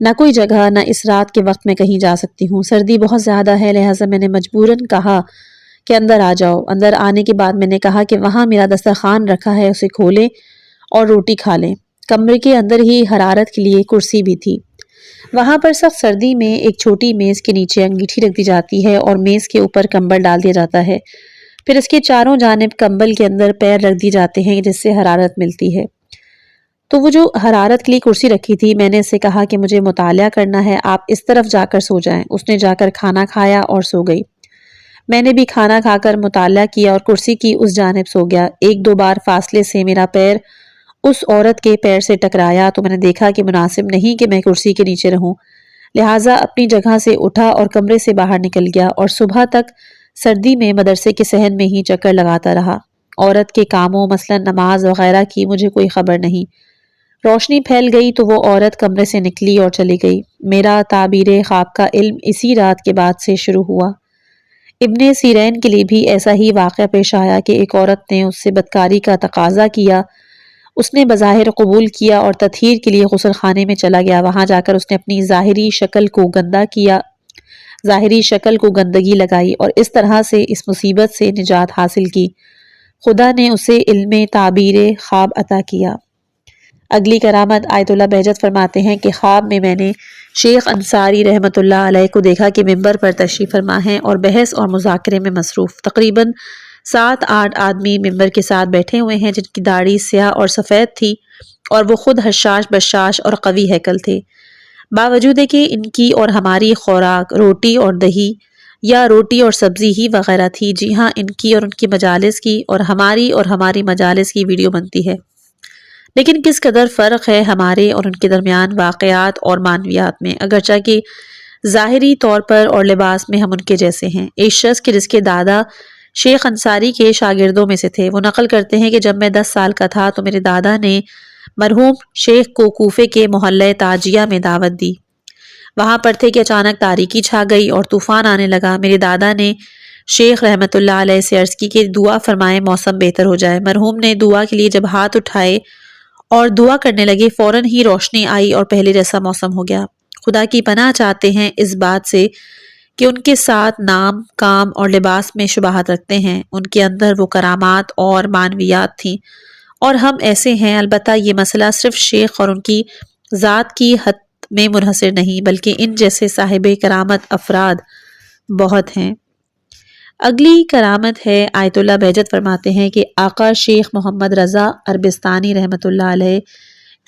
نہ کوئی جگہ، نہ اس رات کے وقت میں کہیں جا سکتی ہوں، سردی بہت زیادہ ہے، لہٰذا میں نے مجبوراً کہا کہ اندر آ جاؤ۔ اندر آنے کے بعد میں نے کہا کہ وہاں میرا دسترخوان رکھا ہے، اسے کھولیں اور روٹی کھا لیں۔ کمرے کے اندر ہی حرارت کے لیے کرسی بھی تھی۔ وہاں پر سخت سردی میں ایک چھوٹی میز کے نیچے انگیٹھی رکھ دی جاتی ہے اور میز کے اوپر کمبل ڈال دیا جاتا ہے، پھر اس کے چاروں جانب کمبل کے اندر پیر رکھ دی جاتے ہیں جس سے حرارت ملتی ہے۔ تو وہ جو حرارت کے لیے کرسی رکھی تھی، میں نے اسے کہا کہ مجھے مطالعہ کرنا ہے، آپ اس طرف جا کر سو جائیں۔ اس نے جا کر کھانا کھایا اور سو گئی۔ میں نے بھی کھانا کھا کر مطالعہ کیا اور کرسی کی اس جانب سو گیا۔ ایک دو بار فاصلے سے میرا پیر اس عورت کے پیر سے ٹکرایا تو میں نے دیکھا کہ مناسب نہیں کہ میں کرسی کے نیچے رہوں، لہٰذا اپنی جگہ سے اٹھا اور کمرے سے باہر نکل گیا اور صبح تک سردی میں مدرسے کے صحن میں ہی چکر لگاتا رہا۔ عورت کے کاموں مثلا نماز وغیرہ کی مجھے کوئی خبر نہیں۔ روشنی پھیل گئی تو وہ عورت کمرے سے نکلی اور چلی گئی۔ میرا تعبیر خواب کا علم اسی رات کے بعد سے شروع ہوا۔ ابن سیرین کے لیے بھی ایسا ہی واقعہ پیش آیا کہ ایک عورت نے اس سے بدکاری کا تقاضا کیا۔ اس نے بظاہر قبول کیا اور تطہیر کے لیے غسل خانے میں چلا گیا۔ وہاں جا کر اس نے اپنی ظاہری شکل کو گندگی لگائی اور اس طرح سے اس مصیبت سے نجات حاصل کی۔ خدا نے اسے علم تعبیر خواب عطا کیا۔ اگلی کرامت آیت اللہ بہجت فرماتے ہیں کہ خواب میں میں نے شیخ انصاری رحمۃ اللہ علیہ کو دیکھا کہ ممبر پر تشریف فرما ہیں اور بحث اور مذاکرے میں مصروف۔ تقریباً 7-8 آدمی ممبر کے ساتھ بیٹھے ہوئے ہیں جن کی داڑھی سیاہ اور سفید تھی اور وہ خود حشاش بشاش اور قوی ہیکل تھے، باوجود کہ ان کی اور ہماری خوراک روٹی اور دہی یا روٹی اور سبزی ہی وغیرہ تھی۔ جی ہاں، ان کی اور ان کی مجالس کی اور ہماری مجالس کی ویڈیو بنتی ہے، لیکن کس قدر فرق ہے ہمارے اور ان کے درمیان واقعات اور معنویات میں، اگرچہ کہ ظاہری طور پر اور لباس میں ہم ان کے جیسے ہیں۔ ایک شخص کے جس کے دادا شیخ انصاری کے شاگردوں میں سے تھے، وہ نقل کرتے ہیں کہ جب میں 10 سال کا تھا تو میرے دادا نے مرحوم شیخ کو کوفے کے محلہ تاجیہ میں دعوت دی۔ وہاں پر تھے کہ اچانک تاریکی چھا گئی اور طوفان آنے لگا۔ میرے دادا نے شیخ رحمۃ اللہ علیہ سے عرض کی کہ دعا فرمائے موسم بہتر ہو جائے۔ مرحوم نے دعا کے لیے جب ہاتھ اٹھائے اور دعا کرنے لگے، فوراً ہی روشنی آئی اور پہلے جیسا موسم ہو گیا۔ خدا کی پناہ چاہتے ہیں اس بات سے کہ ان کے ساتھ نام، کام اور لباس میں شباہت رکھتے ہیں۔ ان کے اندر وہ کرامات اور معنویات تھیں اور ہم ایسے ہیں۔ البتہ یہ مسئلہ صرف شیخ اور ان کی ذات کی حد میں منحصر نہیں، بلکہ ان جیسے صاحب کرامت افراد بہت ہیں۔ اگلی کرامت ہے، آیت اللہ بہجت فرماتے ہیں کہ آقا شیخ محمد رضا عربستانی رحمۃ اللہ علیہ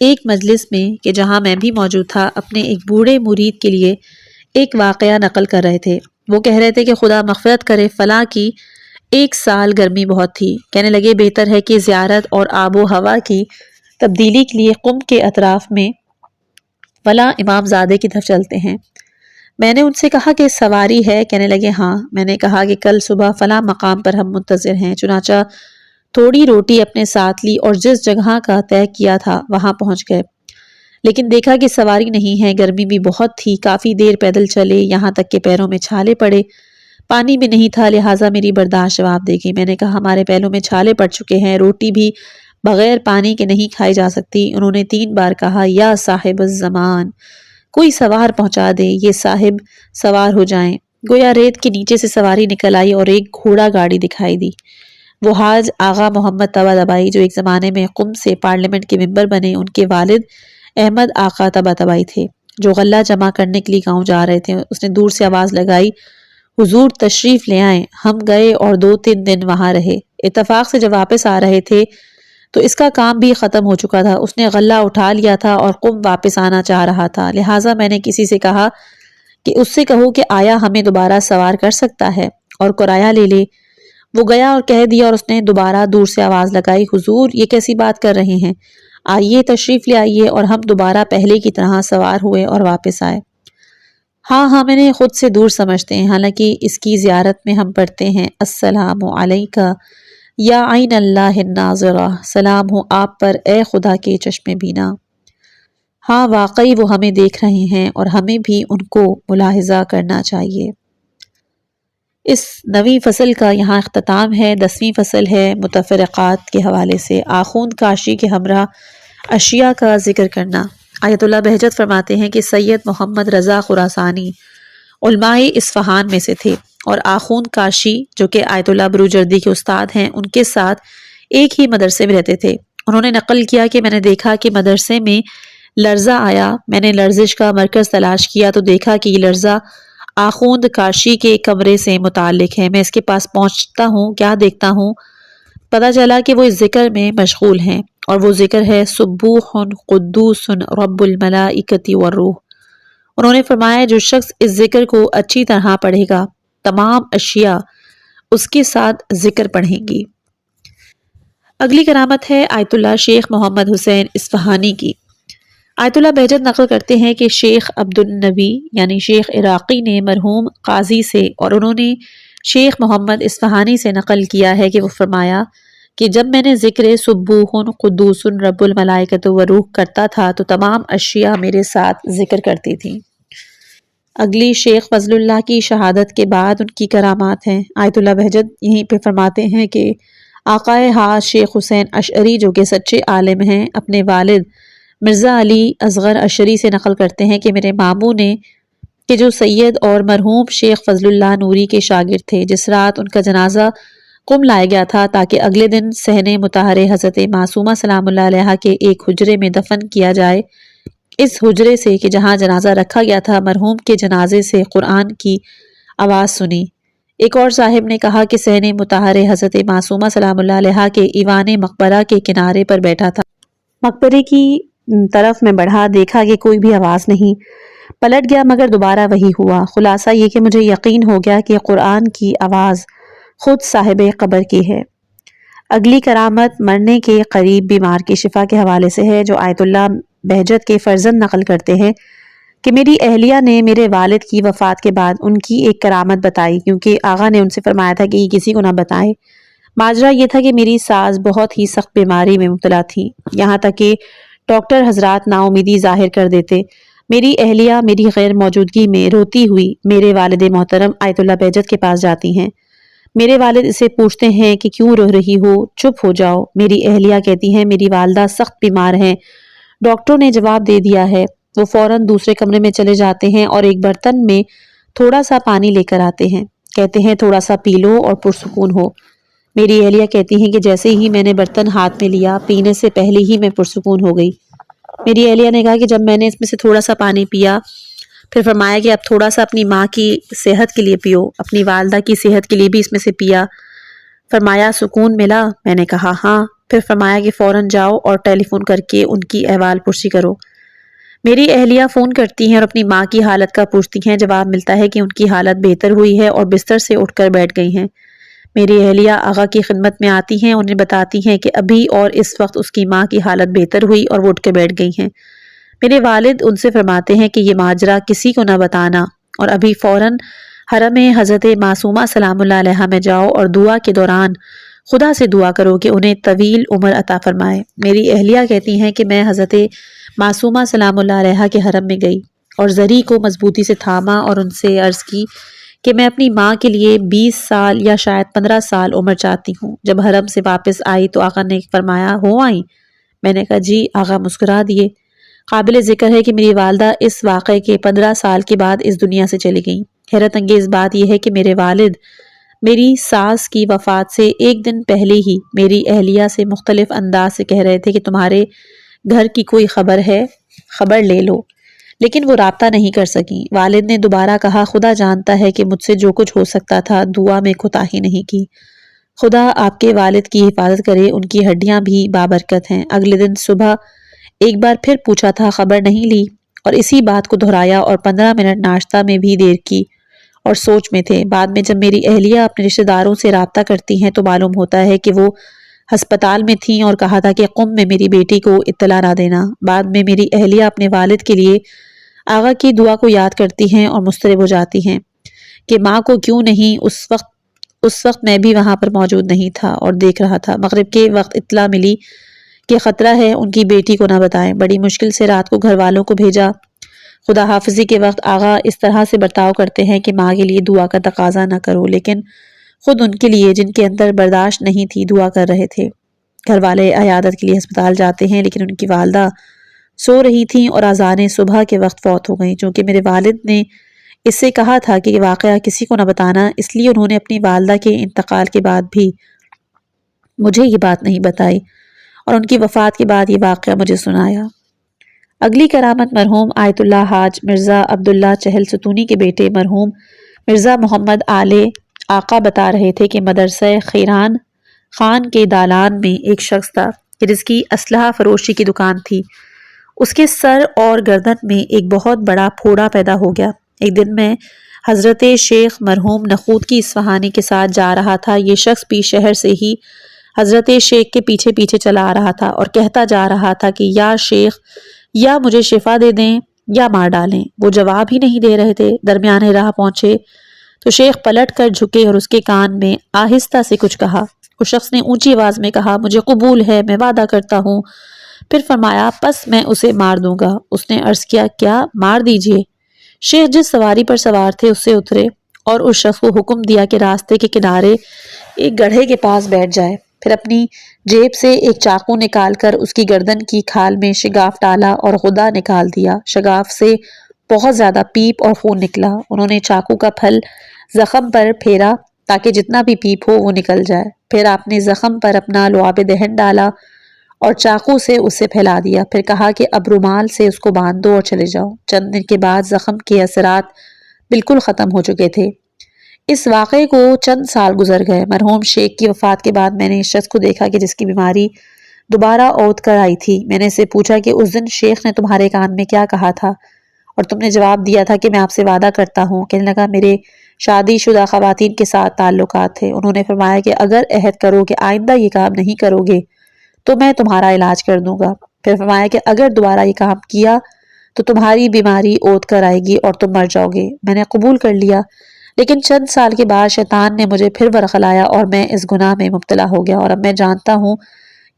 ایک مجلس میں کہ جہاں میں بھی موجود تھا، اپنے ایک بوڑھے مرید کے لیے ایک واقعہ نقل کر رہے تھے۔ وہ کہہ رہے تھے کہ خدا مغفرت کرے، فلاں کی 1 سال گرمی بہت تھی، کہنے لگے بہتر ہے کہ زیارت اور آب و ہوا کی تبدیلی کے لیے قم کے اطراف میں فلاں امام زادے کی طرف چلتے ہیں۔ میں نے ان سے کہا کہ سواری ہے، کہنے لگے ہاں۔ میں نے کہا کہ کل صبح فلاں مقام پر ہم منتظر ہیں، چنانچہ تھوڑی روٹی اپنے ساتھ لی اور جس جگہ کا طے کیا تھا وہاں پہنچ گئے، لیکن دیکھا کہ سواری نہیں ہے، گرمی بھی بہت تھی، کافی دیر پیدل چلے، یہاں تک کہ پیروں میں چھالے پڑے، پانی بھی نہیں تھا، لہٰذا میری برداشت جواب دے گی۔ میں نے کہا ہمارے پیروں میں چھالے پڑ چکے ہیں، روٹی بھی بغیر پانی کے نہیں کھائی جا سکتی۔ انہوں نے 3 بار کہا یا صاحب الزمان، کوئی سوار پہنچا دے، یہ صاحب سوار ہو جائیں۔ گویا ریت کے نیچے سے سواری نکل آئی اور ایک گھوڑا گاڑی دکھائی دی۔ وہ حاج آغا محمد طباطبائی جو ایک زمانے میں قم سے پارلیمنٹ کے ممبر بنے، ان کے والد احمد آقا طباطبائی تھے جو غلہ جمع کرنے کے لیے گاؤں جا رہے تھے۔ اس نے دور سے آواز لگائی حضور تشریف لے آئیں۔ ہم گئے اور 2-3 دن وہاں رہے۔ اتفاق سے جب واپس آ رہے تھے تو اس کا کام بھی ختم ہو چکا تھا، اس نے غلہ اٹھا لیا تھا اور قم واپس آنا چاہ رہا تھا، لہٰذا میں نے کسی سے کہا کہ اس سے کہو کہ آیا ہمیں دوبارہ سوار کر سکتا ہے اور کرایہ لے لے۔ وہ گیا اور کہہ دیا اور اس نے دوبارہ دور سے آواز لگائی حضور یہ کیسی بات کر رہے ہیں، آئیے تشریف لے آئیے، اور ہم دوبارہ پہلے کی طرح سوار ہوئے اور واپس آئے۔ ہاں میں نے خود سے دور سمجھتے ہیں، حالانکہ اس کی زیارت میں ہم پڑھتے ہیں السلام علیکہ یا عین اللہ الناظرہ، سلام ہو آپ پر اے خدا کے چشم بینا۔ ہاں واقعی وہ ہمیں دیکھ رہے ہیں اور ہمیں بھی ان کو ملاحظہ کرنا چاہیے۔ اس 9ویں فصل کا یہاں اختتام ہے۔ 10ویں فصل ہے متفرقات کے حوالے سے، آخوند کاشی کے ہمراہ اشیاء کا ذکر کرنا۔ آیت اللہ بہجت فرماتے ہیں کہ سید محمد رضا خراسانی علماء اصفہان میں سے تھے اور آخوند کاشی جو کہ آیت اللہ بروجردی کے استاد ہیں ان کے ساتھ ایک ہی مدرسے میں رہتے تھے۔ انہوں نے نقل کیا کہ میں نے دیکھا کہ مدرسے میں لرزہ آیا، میں نے لرزش کا مرکز تلاش کیا تو دیکھا کہ یہ لرزہ آخوند کاشی کے کمرے سے متعلق ہے۔ میں اس کے پاس پہنچتا ہوں، کیا دیکھتا ہوں، پتہ چلا کہ وہ اس ذکر میں مشغول ہیں اور وہ ذکر ہے سبوح قدوس رب الملائکۃ والروح۔ انہوں نے فرمایا جو شخص اس ذکر کو اچھی طرح پڑھے گا تمام اشیاء اس کے ساتھ ذکر پڑھیں گی۔ اگلی کرامت ہے آیت اللہ شیخ محمد حسین اصفہانی کی۔ آیت اللہ بہجت نقل کرتے ہیں کہ شیخ عبد النبی یعنی شیخ عراقی نے مرحوم قاضی سے اور انہوں نے شیخ محمد اصفہانی سے نقل کیا ہے کہ وہ فرمایا کہ جب میں نے ذکر سبوح قدوس رب الملائکۃ والروح کرتا تھا تو تمام اشیاء میرے ساتھ ذکر کرتی تھیں۔ اگلی شیخ فضل اللہ کی شہادت کے بعد ان کی کرامات ہیں۔ آیت اللہ بہجت یہیں پہ فرماتے ہیں کہ آقائے ہاں شیخ حسین اشعری جو کہ سچے عالم ہیں اپنے والد مرزا علی اصغر اشعری سے نقل کرتے ہیں کہ میرے ماموں نے کہ جو سید اور مرحوم شیخ فضل اللہ نوری کے شاگرد تھے جس رات ان کا جنازہ قم لایا گیا تھا تاکہ اگلے دن صحن مطہر حضرت معصومہ سلام اللہ علیہا کے ایک حجرے میں دفن کیا جائے، اس حجرے سے کہ جہاں جنازہ رکھا گیا تھا مرحوم کے جنازے سے قرآن کی آواز سنی۔ ایک اور صاحب نے کہا کہ صحن مطہر حضرت معصومہ سلام اللہ علیہا کے ایوان مقبرہ کے کنارے پر بیٹھا تھا، مقبرے کی طرف میں بڑھا، دیکھا کہ کوئی بھی آواز نہیں، پلٹ گیا مگر دوبارہ وہی ہوا۔ خلاصہ یہ کہ مجھے یقین ہو گیا کہ قرآن کی آواز خود صاحب قبر کی ہے۔ اگلی کرامت مرنے کے قریب بیمار کی شفا کے حوالے سے ہے جو آیت اللہ بہجت کے فرزند نقل کرتے ہیں کہ میری اہلیہ نے میرے والد کی وفات کے بعد ان کی ایک کرامت بتائی کیونکہ آغا نے ان سے فرمایا تھا کہ یہ کسی کو نہ بتائیں۔ ماجرا یہ تھا کہ میری ساس بہت ہی سخت بیماری میں مبتلا تھی، یہاں تک کہ ڈاکٹر حضرات نا امیدی ظاہر کر دیتے۔ میری اہلیہ میری غیر موجودگی میں روتی ہوئی میرے والد محترم آیت اللہ بہجت کے پاس جاتی ہیں۔ میرے والد اسے پوچھتے ہیں کہ کیوں رو رہی ہو، چپ ہو جاؤ۔ میری اہلیہ کہتی ہیں میری والدہ سخت بیمار ہیں، ڈاکٹروں نے جواب دے دیا ہے۔ وہ فوراً دوسرے کمرے میں چلے جاتے ہیں اور ایک برتن میں تھوڑا سا پانی لے کر آتے ہیں، کہتے ہیں تھوڑا سا پی لو اور پرسکون ہو۔ میری اہلیہ کہتی ہیں کہ جیسے ہی میں نے برتن ہاتھ میں لیا پینے سے پہلے ہی میں پرسکون ہو گئی۔ میری اہلیہ نے کہا کہ جب میں نے اس میں سے تھوڑا سا پانی پیا پھر فرمایا کہ اب تھوڑا سا اپنی ماں کی صحت کے لیے پیو، اپنی والدہ کی صحت کے لیے بھی اس میں سے پیا۔ فرمایا سکون ملا؟ میں نے کہا ہاں۔ پھر فرمایا کہ فوراً جاؤ اور ٹیلی فون کر کے ان کی احوال پرسی کرو۔ میری اہلیہ فون کرتی ہیں اور اپنی ماں کی حالت کا پوچھتی ہیں، جواب ملتا ہے کہ ان کی حالت بہتر ہوئی ہے اور بستر سے اٹھ کر بیٹھ گئی ہیں۔ میری اہلیہ آغا کی خدمت میں آتی ہیں، انہیں بتاتی ہیں کہ ابھی اور اس وقت اس کی ماں کی حالت بہتر ہوئی اور وہ اٹھ کے بیٹھ گئی ہیں۔ میرے والد ان سے فرماتے ہیں کہ یہ ماجرا کسی کو نہ بتانا اور ابھی فوراً حرم حضرت معصومہ سلام اللہ علیہا میں جاؤ اور دعا کے دوران خدا سے دعا کرو کہ انہیں طویل عمر عطا فرمائے۔ میری اہلیہ کہتی ہیں کہ میں حضرت معصومہ سلام اللہ علیہا کے حرم میں گئی اور زری کو مضبوطی سے تھاما اور ان سے عرض کی کہ میں اپنی ماں کے لیے 20 سال یا شاید 15 سال عمر چاہتی ہوں۔ جب حرم سے واپس آئی تو آقا نے فرمایا ہو آئی؟ میں نے کہا جی۔ آقا مسکرا دیے۔ قابل ذکر ہے کہ میری والدہ اس واقعے کے 15 سال کے بعد اس دنیا سے چلی گئیں۔ حیرت انگیز بات یہ ہے کہ میرے والد میری ساس کی وفات سے ایک دن پہلے ہی میری اہلیہ سے مختلف انداز سے کہہ رہے تھے کہ تمہارے گھر کی کوئی خبر ہے، خبر لے لو، لیکن وہ رابطہ نہیں کر سکی۔ والد نے دوبارہ کہا خدا جانتا ہے کہ مجھ سے جو کچھ ہو سکتا تھا دعا میں کوتاہی نہیں کی۔ خدا آپ کے والد کی حفاظت کرے، ان کی ہڈیاں بھی بابرکت ہیں۔ اگلے دن صبح ایک بار پھر پوچھا تھا، خبر نہیں لی، اور اسی بات کو دہرایا اور 15 منٹ ناشتہ میں بھی دیر کی اور سوچ میں تھے۔ بعد میں جب میری اہلیہ اپنے رشتہ داروں سے رابطہ کرتی ہیں تو معلوم ہوتا ہے کہ وہ ہسپتال میں تھیں اور کہا تھا کہ قم میں میری بیٹی کو اطلاع نہ دینا۔ بعد میں میری اہلیہ اپنے والد کے لیے آغا کی دعا کو یاد کرتی ہیں اور مضطرب ہو جاتی ہیں کہ ماں کو کیوں نہیں، اس وقت میں بھی وہاں پر موجود نہیں تھا اور دیکھ رہا تھا۔ مغرب کے وقت اطلاع ملی کہ خطرہ ہے، ان کی بیٹی کو نہ بتائیں۔ بڑی مشکل سے رات کو گھر والوں کو بھیجا۔ خدا حافظی کے وقت آغا اس طرح سے برتاؤ کرتے ہیں کہ ماں کے لیے دعا کا تقاضا نہ کرو، لیکن خود ان کے لیے جن کے اندر برداشت نہیں تھی دعا کر رہے تھے۔ گھر والے عیادت کے لیے ہسپتال جاتے ہیں لیکن ان کی والدہ سو رہی تھیں اور اذان صبح کے وقت فوت ہو گئیں۔ چونکہ میرے والد نے اس سے کہا تھا کہ یہ واقعہ کسی کو نہ بتانا، اس لیے انہوں نے اپنی والدہ کے انتقال کے بعد بھی مجھے یہ بات نہیں بتائی اور ان کی وفات کے بعد یہ واقعہ مجھے سنایا۔ اگلی کرامت مرحوم آیت اللہ حاج مرزا عبداللہ چہل ستونی کے بیٹے مرحوم مرزا محمد آلے آقا بتا رہے تھے کہ مدرسہ خیران خان کے دالان میں ایک شخص تھا کہ جس کی اسلحہ فروشی کی دکان تھی۔ اس کے سر اور گردن میں ایک بہت بڑا پھوڑا پیدا ہو گیا۔ ایک دن میں حضرت شیخ مرحوم نخود کی اصفہانی کے ساتھ جا رہا تھا۔ یہ شخص بھی شہر سے ہی حضرت شیخ کے پیچھے پیچھے چلا آ رہا تھا اور کہتا جا رہا تھا کہ یا شیخ یا مجھے شفا دے دیں یا مار ڈالیں۔ وہ جواب ہی نہیں دے رہے تھے۔ درمیانے راہ پہنچے تو شیخ پلٹ کر جھکے اور اس کے کان میں آہستہ سے کچھ کہا۔ اس شخص نے اونچی آواز میں کہا، مجھے قبول ہے، میں وعدہ کرتا ہوں۔ پھر فرمایا، پس میں اسے مار دوں گا۔ اس نے عرض کیا، کیا؟ مار دیجئے۔ شیخ جس سواری پر سوار تھے اس سے اترے اور اس شخص کو حکم دیا کہ راستے کے کنارے ایک گڑھے کے پاس بیٹھ جائے۔ پھر اپنی جیب سے ایک چاقو نکال کر اس کی گردن کی کھال میں شگاف ڈالا اور غدہ نکال دیا۔ شگاف سے بہت زیادہ پیپ اور خون نکلا۔ انہوں نے چاقو کا پھل زخم پر پھیرا تاکہ جتنا بھی پیپ ہو وہ نکل جائے۔ پھر آپ نے زخم پر اپنا لعاب دہن ڈالا اور چاقو سے اسے پھیلا دیا۔ پھر کہا کہ اب رومال سے اس کو باندھ دو اور چلے جاؤ۔ چند دن کے بعد زخم کے اثرات بالکل ختم ہو چکے تھے۔ اس واقعے کو چند سال گزر گئے۔ مرحوم شیخ کی وفات کے بعد میں نے اس شخص کو دیکھا کہ جس کی بیماری دوبارہ عود کر آئی تھی۔ میں نے اس سے پوچھا کہ اس دن شیخ نے تمہارے کان میں کیا کہا تھا اور تم نے جواب دیا تھا کہ میں آپ سے وعدہ کرتا ہوں۔ کہنے لگا، میرے شادی شدہ خواتین کے ساتھ تعلقات تھے۔ انہوں نے فرمایا کہ اگر عہد کرو کہ آئندہ یہ کام نہیں کرو گے تو میں تمہارا علاج کر دوں گا۔ پھر فرمایا کہ اگر دوبارہ یہ کام کیا تو تمہاری بیماری عود کر آئے گی اور تم مر جاؤ گے۔ میں نے قبول کر لیا، لیکن چند سال کے بعد شیطان نے مجھے پھر ورغلایا اور میں اس گناہ میں مبتلا ہو گیا، اور اب میں جانتا ہوں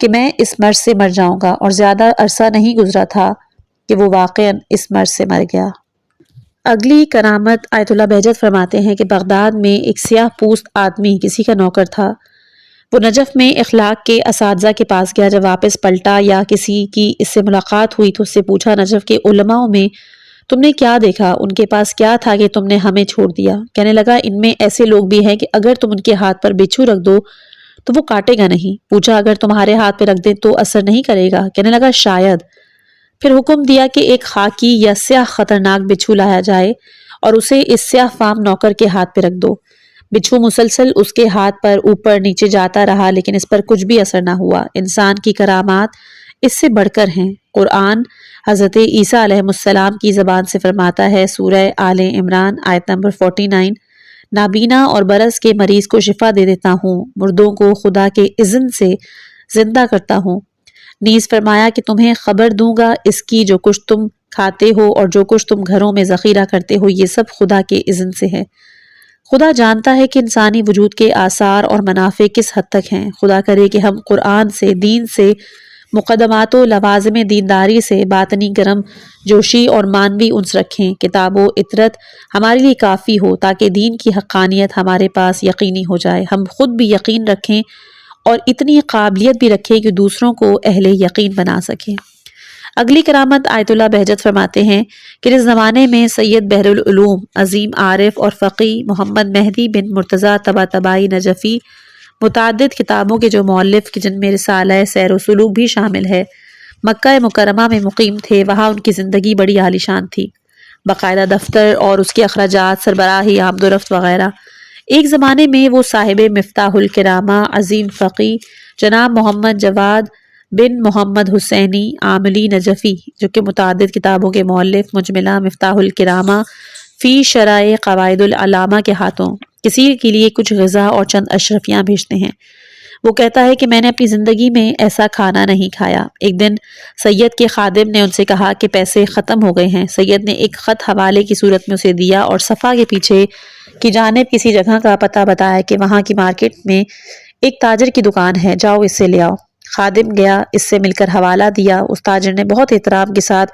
کہ میں اس مرض سے مر جاؤں گا، اور زیادہ عرصہ نہیں گزرا تھا کہ وہ واقعاً اس مرض سے مر گیا۔ اگلی کرامت آیت اللہ بہجت فرماتے ہیں کہ بغداد میں ایک سیاہ پوست آدمی کسی کا نوکر تھا۔ وہ نجف میں اخلاق کے اساتذہ کے پاس گیا۔ جب واپس پلٹا یا کسی کی اس سے ملاقات ہوئی تو اس سے پوچھا، نجف کے علماء میں تم نے کیا دیکھا؟ ان کے پاس کیا تھا کہ تم نے ہمیں چھوڑ دیا؟ کہنے لگا، ان میں ایسے لوگ بھی ہیں کہ اگر تم ان کے ہاتھ پر بچھو رکھ دو تو وہ کاٹے گا نہیں۔ پوچھا، اگر تمہارے ہاتھ پہ رکھ دیں تو اثر نہیں کرے گا؟ کہنے لگا، شاید۔ پھر حکم دیا کہ ایک خاکی یا سیاہ خطرناک بچھو لایا جائے اور اسے اس سیاہ فام نوکر کے ہاتھ پہ رکھ دو۔ بچھو مسلسل اس کے ہاتھ پر اوپر نیچے جاتا رہا، لیکن اس پر کچھ بھی اثر نہ ہوا۔ انسان کی کرامات اس سے بڑھ کر ہیں۔ قرآن حضرت عیسیٰ علیہ السلام کی زبان سے فرماتا ہے، سورہ آل عمران آیت نمبر 49، نابینا اور برس کے مریض کو شفا دے دیتا ہوں، مردوں کو خدا کے اذن سے زندہ کرتا ہوں۔ نیز فرمایا کہ تمہیں خبر دوں گا اس کی جو کچھ تم کھاتے ہو اور جو کچھ تم گھروں میں ذخیرہ کرتے ہو، یہ سب خدا کے اذن سے ہے۔ خدا جانتا ہے کہ انسانی وجود کے آثار اور منافع کس حد تک ہیں۔ خدا کرے کہ ہم قرآن سے، دین سے، مقدمات و لوازم دینداری سے باطنی گرم جوشی اور مانوی انس رکھیں۔ کتاب و اطرت ہمارے لیے کافی ہو تاکہ دین کی حقانیت ہمارے پاس یقینی ہو جائے، ہم خود بھی یقین رکھیں اور اتنی قابلیت بھی رکھیں کہ دوسروں کو اہل یقین بنا سکیں۔ اگلی کرامت آیت اللہ بہجت فرماتے ہیں کہ اس زمانے میں سید بحر العلوم عظیم عارف اور فقی محمد مہدی بن مرتضیٰ طباطبائی نجفی متعدد کتابوں کے جو مؤلف جن میں رسالہ سیر و سلوک بھی شامل ہے، مکہ مکرمہ میں مقیم تھے۔ وہاں ان کی زندگی بڑی عالیشان تھی، باقاعدہ دفتر اور اس کے اخراجات، سربراہی، آمد و رفت وغیرہ۔ ایک زمانے میں وہ صاحب مفتاح الکرامہ عظیم فقی جناب محمد جواد بن محمد حسینی عاملی نجفی، جو کہ متعدد کتابوں کے مؤلف، مجملہ مفتاح الکرامہ فی شرح قواعد العلامہ کے ہاتھوں کسی کے لیے کچھ غذا اور چند اشرفیاں بھیجتے ہیں۔ وہ کہتا ہے کہ میں نے اپنی زندگی میں ایسا کھانا نہیں کھایا۔ ایک دن سید کے خادم نے ان سے کہا کہ پیسے ختم ہو گئے ہیں۔ سید نے ایک خط حوالے کی صورت میں اسے دیا اور صفا کے پیچھے کی جانب کسی جگہ کا پتہ بتایا کہ وہاں کی مارکیٹ میں ایک تاجر کی دکان ہے، جاؤ اس سے لے آؤ۔ خادم گیا، اس سے مل کر حوالہ دیا۔ اس تاجر نے بہت احترام کے ساتھ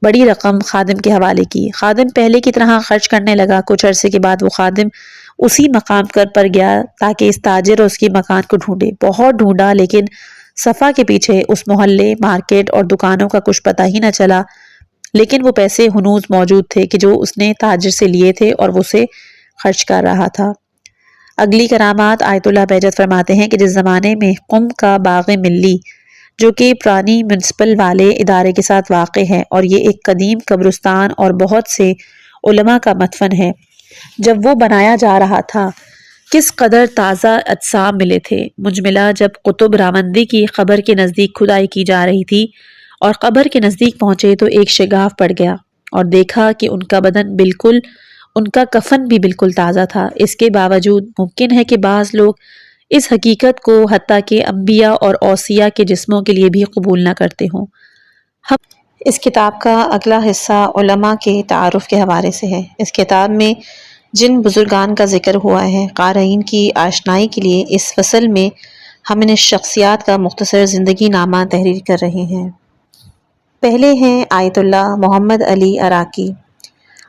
بڑی رقم خادم کے حوالے کی۔ خادم پہلے کی طرح خرچ کرنے لگا۔ کچھ عرصے کے بعد وہ خادم اسی مقام پر گیا تاکہ اس تاجر اور اس کی مکان کو ڈھونڈے۔ بہت ڈھونڈا لیکن صفا کے پیچھے اس محلے، مارکیٹ اور دکانوں کا کچھ پتہ ہی نہ چلا، لیکن وہ پیسے ہنوز موجود تھے کہ جو اس نے تاجر سے لیے تھے اور وہ اسے خرچ کر رہا تھا۔ اگلی کرامات آیت اللہ بہجت فرماتے ہیں کہ جس زمانے میں قم کا باغ ملی، جو کہ پرانی میونسپل والے ادارے کے ساتھ واقع ہے اور یہ ایک قدیم قبرستان اور بہت سے علماء کا مدفن ہے، جب وہ بنایا جا رہا تھا کس قدر تازہ اجسام ملے تھے۔ مجملہ جب قطب راوندی کی قبر کے نزدیک کھدائی کی جا رہی تھی اور قبر کے نزدیک پہنچے تو ایک شگاف پڑ گیا اور دیکھا کہ ان کا بدن بالکل، ان کا کفن بھی بالکل تازہ تھا۔ اس کے باوجود ممکن ہے کہ بعض لوگ اس حقیقت کو حتیٰ کہ انبیاء اور اوصیاء کے جسموں کے لیے بھی قبول نہ کرتے ہوں۔ ہم اس کتاب کا اگلا حصہ علماء کے تعارف کے حوالے سے ہے۔ اس کتاب میں جن بزرگان کا ذکر ہوا ہے، قارئین کی آشنائی کے لیے اس فصل میں ہم ان شخصیات کا مختصر زندگی نامہ تحریر کر رہے ہیں۔ پہلے ہیں آیت اللہ محمد علی عراقی۔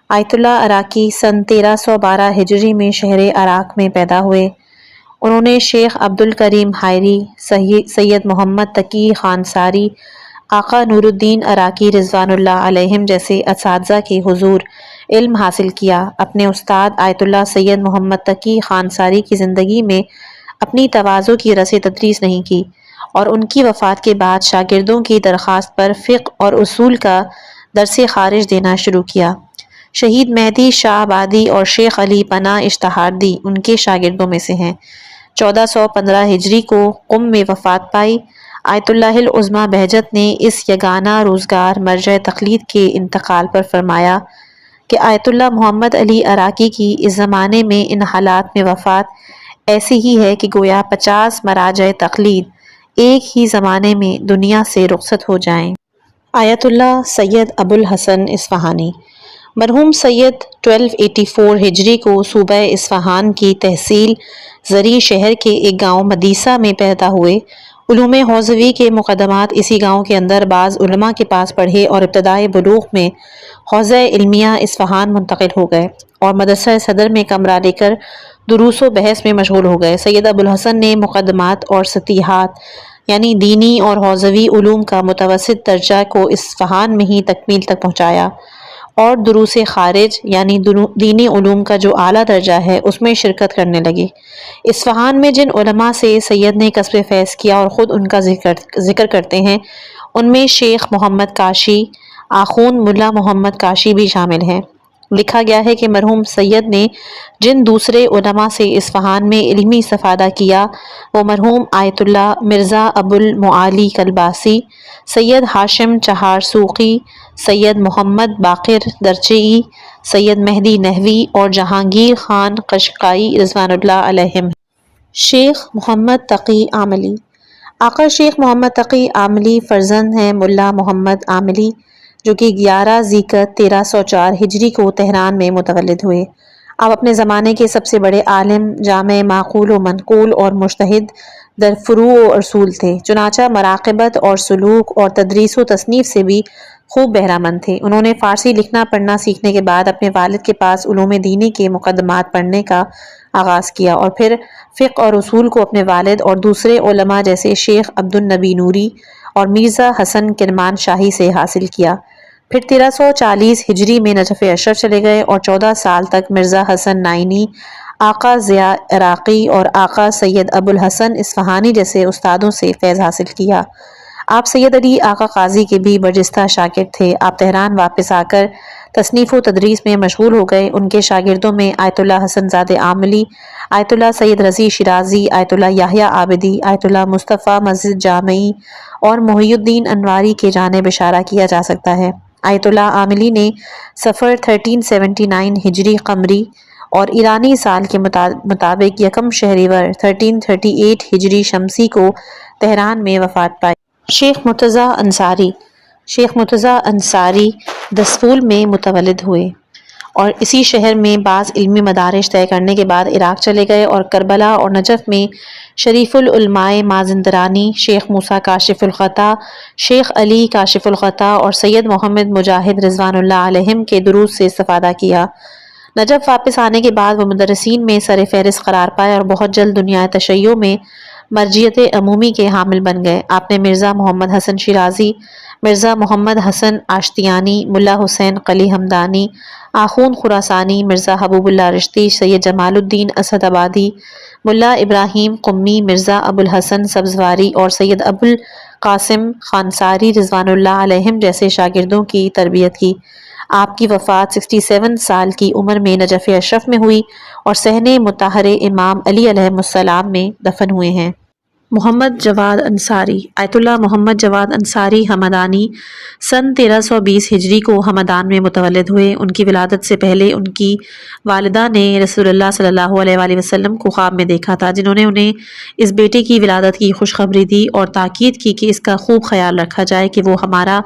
آیت اللہ عراقی سن 1312 ہجری میں شہر عراق میں پیدا ہوئے۔ انہوں نے شیخ عبد الکریم حائری، سید محمد تقی خانساری، آقا نور الدین عراقی رضوان اللہ علیہم جیسے اساتذہ کے حضور علم حاصل کیا۔ اپنے استاد آیت اللہ سید محمد تقی خانساری کی زندگی میں اپنی تواضع کی رس تدریس نہیں کی اور ان کی وفات کے بعد شاگردوں کی درخواست پر فقہ اور اصول کا درس خارج دینا شروع کیا۔ شہید مہدی شاہ آبادی اور شیخ علی پناہ اشتہاردی ان کے شاگردوں میں سے ہیں۔ 1415 ہجری کو قم میں وفات پائی۔ آیت اللہ العظمیٰ بہجت نے اس یگانہ روزگار مرجع تقلید کے انتقال پر فرمایا کہ آیت اللہ محمد علی عراقی کی اس زمانے میں ان حالات میں وفات ایسی ہی ہے کہ گویا 50 مراجع تقلید ایک ہی زمانے میں دنیا سے رخصت ہو جائیں۔ آیت اللہ سید ابو الحسن اصفہانی۔ مرحوم سید 1284 ہجری کو صوبہ اصفہان کی تحصیل زری شہر کے ایک گاؤں مدیسہ میں پیدا ہوئے۔ علوم حوزوی کے مقدمات اسی گاؤں کے اندر بعض علماء کے پاس پڑھے اور ابتدائے بلوغ میں حوزہ علمیہ اصفہان منتقل ہو گئے اور مدرسہ صدر میں کمرہ لے کر دروس و بحث میں مشغول ہو گئے۔ سید ابو الحسن نے مقدمات اور سطیحات یعنی دینی اور حوزوی علوم کا متوسط درجہ کو اصفہان میں ہی تکمیل تک پہنچایا اور دروس خارج یعنی دینی علوم کا جو اعلیٰ درجہ ہے اس میں شرکت کرنے لگے۔ اصفہان میں جن علماء سے سید نے کسب فیض کیا اور خود ان کا ذکر کرتے ہیں، ان میں شیخ محمد کاشی، آخوند ملا محمد کاشی بھی شامل ہیں۔ لکھا گیا ہے کہ مرحوم سید نے جن دوسرے علماء سے اصفہان میں علمی استفادہ کیا وہ مرحوم آیت اللہ مرزا ابو المعالی کلباسی، سید ہاشم چہار سوقی، سید محمد باقر درچئی، سید مہدی نحوی اور جہانگیر خان قشقائی رضوان اللہ علیہم۔ شیخ محمد تقی عاملی۔ آقا شیخ محمد تقی عاملی فرزند ہیں ملا محمد عاملی، جو کہ 11 ذیقعد 1304 ہجری کو تہران میں متولد ہوئے۔ آپ اپنے زمانے کے سب سے بڑے عالم، جامع معقول و منقول اور مجتہد در فروع و اصول تھے، چنانچہ مراقبت اور سلوک اور تدریس و تصنیف سے بھی خوب بہرہ مند تھے۔ انہوں نے فارسی لکھنا پڑھنا سیکھنے کے بعد اپنے والد کے پاس علوم دینی کے مقدمات پڑھنے کا آغاز کیا اور پھر فقہ اور اصول کو اپنے والد اور دوسرے علماء جیسے شیخ عبد النبی نوری اور مرزا حسن کرمان شاہی سے حاصل کیا۔ پھر 1340 ہجری میں نجف اشرف چلے گئے اور 14 سال تک مرزا حسن نائینی، آقا ضیاء عراقی اور آقا سید ابو الحسن اصفہانی جیسے استادوں سے فیض حاصل کیا۔ آپ سید علی آقا قاضی کے بھی برجستہ شاگرد تھے۔ آپ تہران واپس آ کر تصنیف و تدریس میں مشغول ہو گئے۔ ان کے شاگردوں میں آیت اللہ حسن زادہ عاملی، آیت اللہ سید رضی شیرازی، آیت اللہ یحییٰ عابدی، آیت اللہ مصطفیٰ مسجد جامعی اور محی الدین انواری کے جانب اشارہ کیا جا سکتا ہے۔ آیت اللہ عاملی نے صفر 1379 ہجری قمری اور ایرانی سال کے مطابق یکم شہریور 1338 ہجری شمسی کو تہران میں وفات پائی۔ شیخ مرتضیٰ انصاری۔ شیخ مرتضیٰ انصاری دسفول میں متولد ہوئے اور اسی شہر میں بعض علمی مدارج طے کرنے کے بعد عراق چلے گئے اور کربلا اور نجف میں شریف العلماء مازندرانی، شیخ موسیٰ کاشف الخطا، شیخ علی کاشف الخطا اور سید محمد مجاہد رضوان اللہ علیہم کے دروس سے استفادہ کیا۔ نجف واپس آنے کے بعد وہ مدرسین میں سر فہرست قرار پائے اور بہت جلد دنیا تشیع میں مرجیت عمومی کے حامل بن گئے۔ آپ نے مرزا محمد حسن شیرازی، مرزا محمد حسن آشتیانی، ملا حسین قلی حمدانی، آخوند خراسانی، مرزا حبوب اللہ رشتی، سید جمال الدین اسد آبادی، ملا ابراہیم قمی، مرزا ابو الحسن سبزواری اور سید ابو القاسم خانساری رضوان اللہ علیہم جیسے شاگردوں کی تربیت کی۔ آپ کی وفات 67 سال کی عمر میں نجف اشرف میں ہوئی اور صحن مطہر امام علی علیہ السلام میں دفن ہوئے ہیں۔ محمد جواد انصاری، آیت اللہ محمد جواد انصاری ہمدانی سن 1320 ہجری کو ہمدان میں متولد ہوئے۔ ان کی ولادت سے پہلے ان کی والدہ نے رسول اللہ صلی اللہ علیہ وآلہ وسلم کو خواب میں دیکھا تھا، جنہوں نے انہیں اس بیٹے کی ولادت کی خوشخبری دی اور تاکید کی کہ اس کا خوب خیال رکھا جائے کہ وہ ہمارا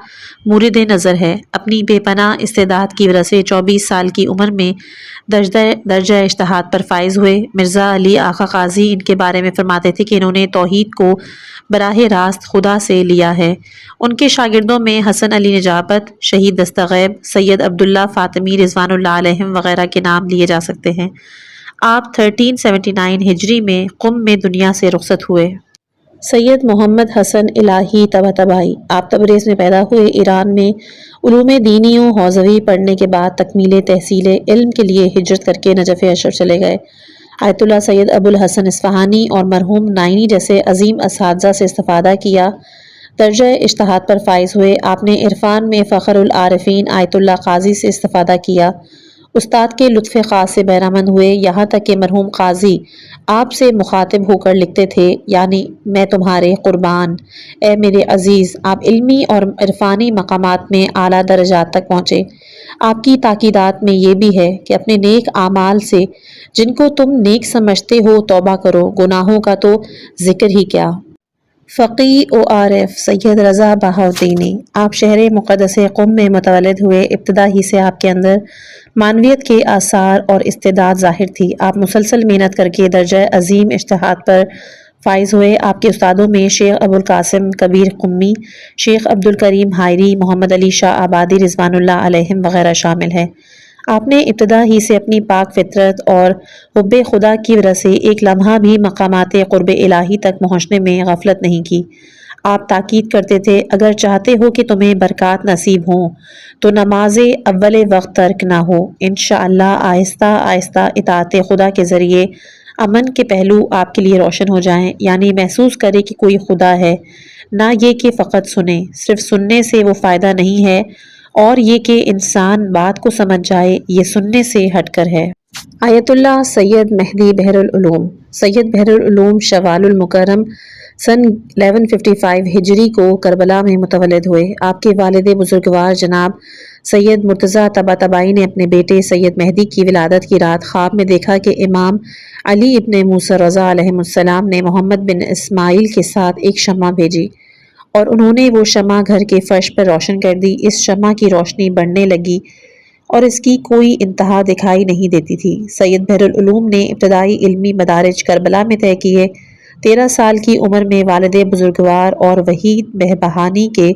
مورد نظر ہے۔ اپنی بے پناہ استعداد کی وجہ سے 24 سال کی عمر میں درجہ اجتہاد پر فائز ہوئے۔ مرزا علی آقا قاضی ان کے بارے میں فرماتے تھے کہ انہوں نے توحید کو براہ راست خدا سے لیا ہے۔ ان کے شاگردوں میں حسن علی نجابت، شہید دستغیب، سید عبداللہ فاطمی رضوان اللہ علیہم وغیرہ کے نام لیے جا سکتے ہیں۔ آپ 1379 ہجری میں قم میں دنیا سے رخصت ہوئے۔ سید محمد حسن الہی طباطبائی، آپ تبریز میں پیدا ہوئے۔ ایران میں علوم دینی و حوزوی پڑھنے کے بعد تکمیل تحصیل علم کے لیے ہجرت کر کے نجف اشرف چلے گئے۔ آیت اللہ سید ابو الحسن اصفہانی اور مرحوم نائینی جیسے عظیم اساتذہ سے استفادہ کیا، درجہ اجتہاد پر فائز ہوئے۔ آپ نے عرفان میں فخر العارفین آیت اللہ قاضی سے استفادہ کیا، استاد کے لطف خاص سے بہرہ مند ہوئے، یہاں تک کہ مرحوم قاضی آپ سے مخاطب ہو کر لکھتے تھے، یعنی میں تمہارے قربان، اے میرے عزیز۔ آپ علمی اور عرفانی مقامات میں اعلیٰ درجات تک پہنچے۔ آپ کی تاکیدات میں یہ بھی ہے کہ اپنے نیک اعمال سے جن کو تم نیک سمجھتے ہو توبہ کرو، گناہوں کا تو ذکر ہی کیا۔ فقیہ و عارف سید رضا بہاؤدینی، آپ شہر مقدس قم میں متولد ہوئے۔ ابتدا ہی سے آپ کے اندر معنویت کے آثار اور استعداد ظاہر تھی۔ آپ مسلسل محنت کر کے درجہ عظیم اجتہاد پر فائز ہوئے۔ آپ کے استادوں میں شیخ ابو القاسم کبیر قمی، شیخ عبد الکریم حائری، محمد علی شاہ آبادی رضوان اللہ علیہم وغیرہ شامل ہیں۔ آپ نے ابتدا ہی سے اپنی پاک فطرت اور حب خدا کی وجہ سے ایک لمحہ بھی مقامات قرب الہی تک پہنچنے میں غفلت نہیں کی۔ آپ تاکید کرتے تھے، اگر چاہتے ہو کہ تمہیں برکات نصیب ہوں تو نماز اول وقت ترک نہ ہو۔ انشاءاللہ آہستہ آہستہ اطاعت خدا کے ذریعے امن کے پہلو آپ کے لیے روشن ہو جائیں، یعنی محسوس کرے کہ کوئی خدا ہے، نہ یہ کہ فقط سنے۔ صرف سننے سے وہ فائدہ نہیں ہے، اور یہ کہ انسان بات کو سمجھ جائے، یہ سننے سے ہٹ کر ہے۔ آیت اللہ سید مہدی بحر العلوم، سید بحر العلوم شوال المکرم سن 1155 ہجری کو کربلا میں متولد ہوئے۔ آپ کے والد بزرگوار جناب سید مرتضیٰ طباطبائی نے اپنے بیٹے سید مہدی کی ولادت کی رات خواب میں دیکھا کہ امام علی ابن موسیٰ رضا علیہ السلام نے محمد بن اسماعیل کے ساتھ ایک شمع بھیجی اور انہوں نے وہ شمع گھر کے فرش پر روشن کر دی۔ اس شمع کی روشنی بڑھنے لگی اور اس کی کوئی انتہا دکھائی نہیں دیتی تھی۔ سید بحر العلوم نے ابتدائی علمی مدارج کربلا میں طے کیے۔ 13 سال کی عمر میں والد بزرگوار اور وحید بہبہانی کے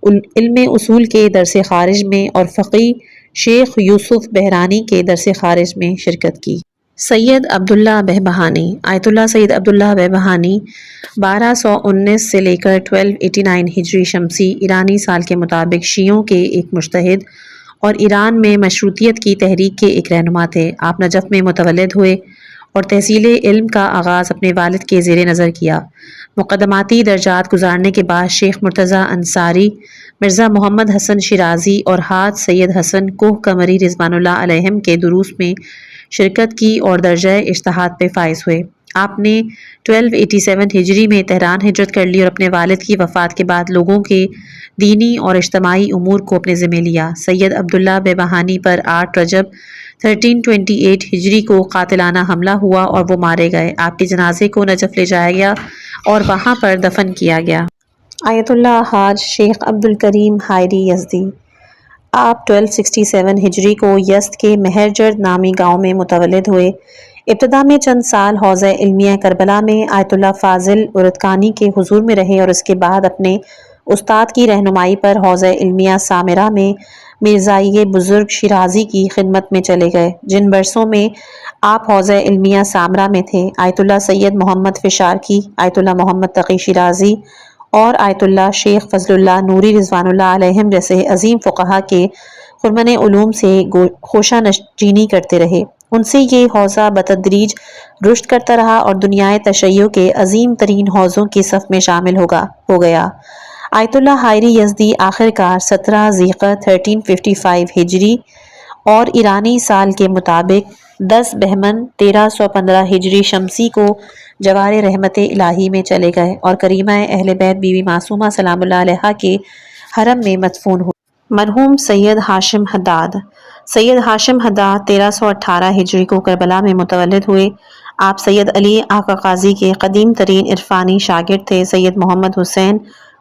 علم اصول کے درس خارج میں اور فقیہ شیخ یوسف بحرانی کے درس خارج میں شرکت کی۔ سید عبداللہ بہبہانی، آیت اللہ سید عبداللہ بہبہانی 1219 سے لے کر 1289 ہجری شمسی ایرانی سال کے مطابق شیعوں کے ایک مجتہد اور ایران میں مشروطیت کی تحریک کے ایک رہنما تھے۔ آپ نجف میں متولد ہوئے اور تحصیل علم کا آغاز اپنے والد کے زیر نظر کیا۔ مقدماتی درجات گزارنے کے بعد شیخ مرتضیٰ انصاری، مرزا محمد حسن شیرازی اور حاج سید حسن کوہ قمری رضوان اللہ علیہم کے دروس میں شرکت کی اور درجہ اجتہاد پہ فائز ہوئے۔ آپ نے 1287 ہجری میں تہران ہجرت کر لی اور اپنے والد کی وفات کے بعد لوگوں کے دینی اور اجتماعی امور کو اپنے ذمہ لیا۔ سید عبداللہ بہبہانی پر 8 رجب 1328 ہجری کو قاتلانہ حملہ ہوا اور وہ مارے گئے۔ آپ کے جنازے کو نجف لے جایا گیا اور وہاں پر دفن کیا گیا۔ آیت اللہ حاج شیخ عبد الکریم حائری یزدی، آپ 1267 ہجری کو یزد کے مہرجرد نامی گاؤں میں متولد ہوئے۔ ابتدا میں چند سال حوزہ علمیہ کربلا میں آیت اللہ فاضل اردکانی کے حضور میں رہے اور اس کے بعد اپنے استاد کی رہنمائی پر حوزہ علمیہ سامرہ میں مرزائی بزرگ شیرازی کی خدمت میں چلے گئے۔ جن برسوں میں آپ حوزہ علمیہ سامرا میں تھے، آیت اللہ سید محمد فشارکی، آیت اللہ محمد تقی شیرازی اور آیت اللہ شیخ فضل اللہ نوری رضوان اللہ علیہم جیسے عظیم فقہا کے خرمن علوم سے خوشہ نشینی کرتے رہے۔ ان سے یہ حوزہ بتدریج رشد کرتا رہا اور دنیائے تشیع کے عظیم ترین حوزوں کی صف میں شامل ہو گیا۔ آیت اللہ حائری یزدی آخر کار 17 ذی القعدہ 1355 ہجری اور ایرانی سال کے مطابق 10 بہمن 1315 ہجری شمسی کو جوار رحمت الہی میں چلے گئے اور کریمہ اہل بیت بی بی معصومہ سلام اللہ علیہا کے حرم میں مدفون ہوئے۔ مرحوم سید ہاشم حداد 1318 ہجری کو کربلا میں متولد ہوئے۔ آپ سید علی آقا قاضی کے قدیم ترین عرفانی شاگرد تھے۔ سید محمد حسین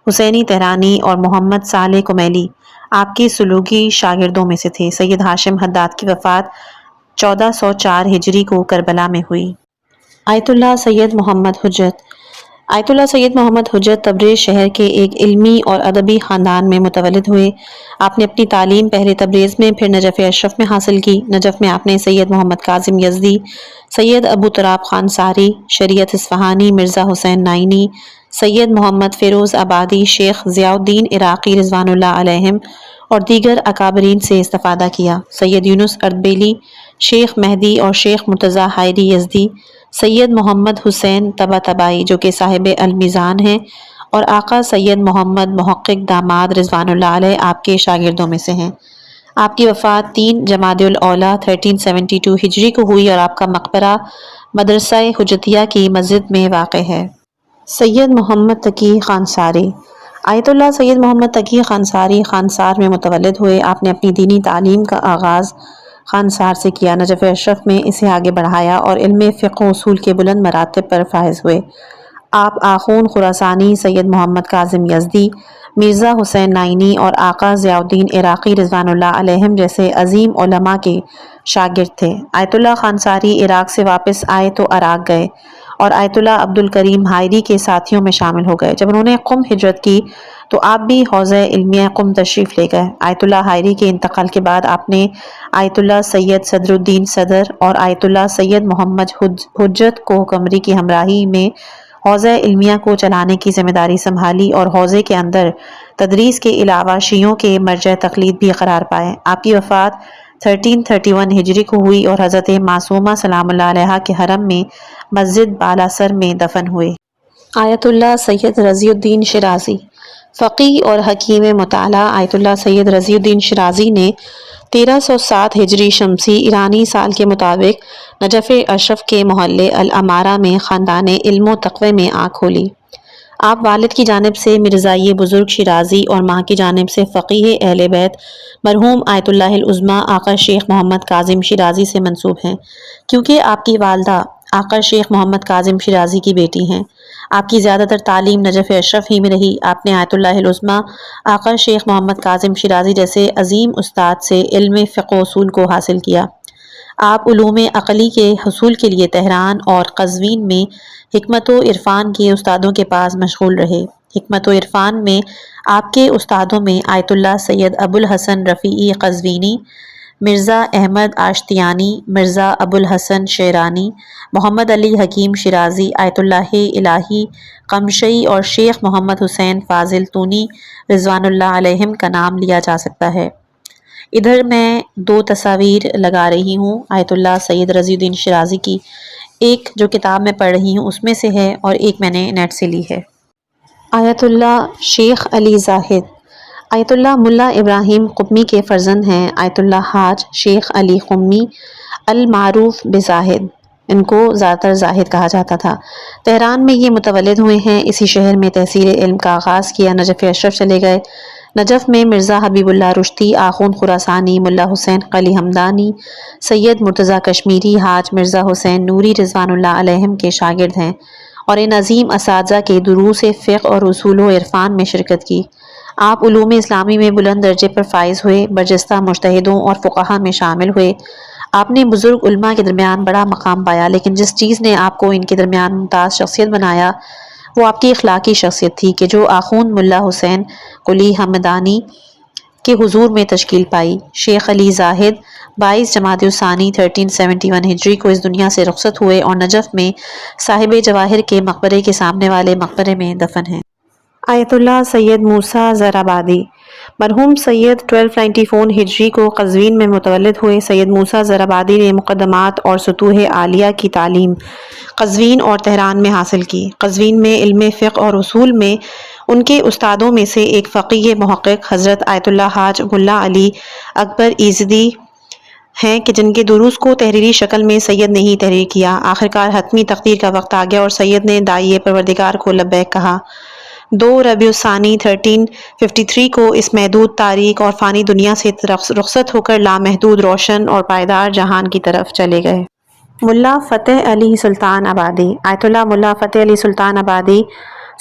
حسینی تہرانی اور محمد صالح کمیلی آپ کے سلوکی شاگردوں میں سے تھے۔ سید ہاشم حداد کی وفات 1404 ہجری کو کربلا میں ہوئی۔ آیت اللہ سید محمد حجت تبریز شہر کے ایک علمی اور ادبی خاندان میں متولد ہوئے۔ آپ نے اپنی تعلیم پہلے تبریز میں پھر نجف اشرف میں حاصل کی۔ نجف میں آپ نے سید محمد کاظم یزدی، سید ابو تراب خانصاری، شریعت اصفہانی، مرزا حسین نائینی، سید محمد فیروز آبادی، شیخ ضیاء الدین عراقی رضوان اللہ علیہم اور دیگر اکابرین سے استفادہ کیا۔ سید یونس اردبیلی، شیخ مہدی اور شیخ مرتضیٰ حائری یزدی، سید محمد حسین طباطبائی جو کہ صاحب المیزان ہیں اور آقا سید محمد محقق داماد رضوان اللہ علیہ آپ کے شاگردوں میں سے ہیں۔ آپ کی وفات 3 جمادی الاولیٰ 1372 ہجری کو ہوئی اور آپ کا مقبرہ مدرسہ حجتیہ کی مسجد میں واقع ہے۔ سید محمد تقی خانصاری آیت اللہ سید محمد تقی خانصاری خانصار میں متولد ہوئے۔ آپ نے اپنی دینی تعلیم کا آغاز خانصار سے کیا، نجف اشرف میں اسے آگے بڑھایا اور علم فقہ و اصول کے بلند مراتب پر فائز ہوئے۔ آپ آخون خراسانی، سید محمد کاظم یزدی، مرزا حسین نائینی اور آقا ضیاء الدین عراقی رضوان اللہ علیہم جیسے عظیم علماء کے شاگرد تھے۔ آیت اللہ خانصاری عراق سے واپس آئے تو عراق گئے اور آیت اللہ عبد الکریم حائری کے ساتھیوں میں شامل ہو گئے۔ جب انہوں نے قم ہجرت کی تو آپ بھی حوزہ علمیہ قم تشریف لے گئے۔ آیت اللہ حائری کے انتقال کے بعد آپ نے آیت اللہ سید صدر الدین صدر اور آیت اللہ سید محمد حجت کو کمری کی ہمراہی میں حوزہ علمیہ کو چلانے کی ذمہ داری سنبھالی اور حوزے کے اندر تدریس کے علاوہ شیعوں کے مرجع تقلید بھی قرار پائے۔ آپ کی وفات 1331 ہجری کو ہوئی اور حضرت معصومہ سلام اللہ علیہا کے حرم میں مسجد بالاسر میں دفن ہوئے۔ آیت اللہ سید رضی الدین شیرازی فقیہ اور حکیم مطالعہ آیت اللہ سید رضی الدین شیرازی نے 1307 ہجری شمسی ایرانی سال کے مطابق نجف اشرف کے محلے الامارہ میں خاندان علم و تقوی میں آنکھ کھولی۔ آپ والد کی جانب سے مرزائی بزرگ شیرازی اور ماں کی جانب سے فقیہ اہل بیت مرحوم آیت اللہ العظمیٰ آقا شیخ محمد کاظم شیرازی سے منسوب ہیں، کیونکہ آپ کی والدہ آقا شیخ محمد کاظم شیرازی کی بیٹی ہیں۔ آپ کی زیادہ تر تعلیم نجف اشرف ہی میں رہی۔ آپ نے آیت اللہ العظمیٰ آقا شیخ محمد کاظم شیرازی جیسے عظیم استاد سے علم فقہ و اصول کو حاصل کیا۔ آپ علوم عقلی کے حصول کے لیے تہران اور قزوین میں حکمت و عرفان کے استادوں کے پاس مشغول رہے۔ حکمت و عرفان میں آپ کے استادوں میں آیت اللہ سید ابو الحسن رفیعی قزوینی، مرزا احمد آشتیانی، مرزا ابو الحسن شیرانی، محمد علی حکیم شیرازی، آیت اللہ الہی قمشئی اور شیخ محمد حسین فاضل تونی رضوان اللہ علیہم کا نام لیا جا سکتا ہے۔ ادھر میں 2 تصاویر لگا رہی ہوں آیت اللہ سید رضی الدین شیرازی کی، ایک جو کتاب میں پڑھ رہی ہوں اس میں سے ہے اور ایک میں نے نیٹ سے لی ہے۔ آیت اللہ شیخ علی زاہد آیت اللہ ملا ابراہیم قمی کے فرزند ہیں۔ آیت اللہ حاج شیخ علی قمی المعروف بزاہد، ان کو زیادہ تر زاہد کہا جاتا تھا، تہران میں یہ متولد ہوئے ہیں۔ اسی شہر میں تحصیل علم کا آغاز کیا، نجف اشرف چلے گئے۔ نجف میں مرزا حبیب اللہ رشتی، آخوند خراسانی، ملا حسین قلی حمدانی، سید مرتضیٰ کشمیری، حاج مرزا حسین نوری رضوان اللہ علیہم کے شاگرد ہیں اور ان عظیم اساتذہ کے دروس فقہ اور اصول و عرفان میں شرکت کی۔ آپ علوم اسلامی میں بلند درجے پر فائز ہوئے، برجستہ مجتہدوں اور فقہا میں شامل ہوئے۔ آپ نے بزرگ علماء کے درمیان بڑا مقام پایا، لیکن جس چیز نے آپ کو ان کے درمیان ممتاز شخصیت بنایا وہ آپ کی اخلاقی شخصیت تھی کہ جو آخوند ملا حسین قلی حمدانی کے حضور میں تشکیل پائی۔ شیخ علی زاہد 22 جمادی الثانی 1371 ہجری کو اس دنیا سے رخصت ہوئے اور نجف میں صاحب جواہر کے مقبرے کے سامنے والے مقبرے میں دفن ہیں۔ آیت اللہ سید موسیٰ زرابادی مرحوم سید 1294 ہجری کو قزوین میں متولد ہوئے۔ سید موسیٰ زرابادی نے مقدمات اور سطوح عالیہ کی تعلیم قزوین اور تہران میں حاصل کی۔ قزوین میں علم فقہ اور اصول میں ان کے استادوں میں سے ایک فقیہ محقق حضرت آیت اللہ حاج ملا علی اکبر ایزدی ہیں کہ جن کے دروس کو تحریری شکل میں سید نے ہی تحریر کیا۔ آخرکار حتمی تقدیر کا وقت آ گیا اور سید نے داعیِ پروردگار کو لبیک کہا۔ 2 ربیع الثانی 1353 کو اس محدود تاریک اور فانی دنیا سے رخصت ہو کر لامحدود روشن اور پائیدار جہان کی طرف چلے گئے۔ ملا فتح علی سلطان آبادی آیت اللہ ملا فتح علی سلطان آبادی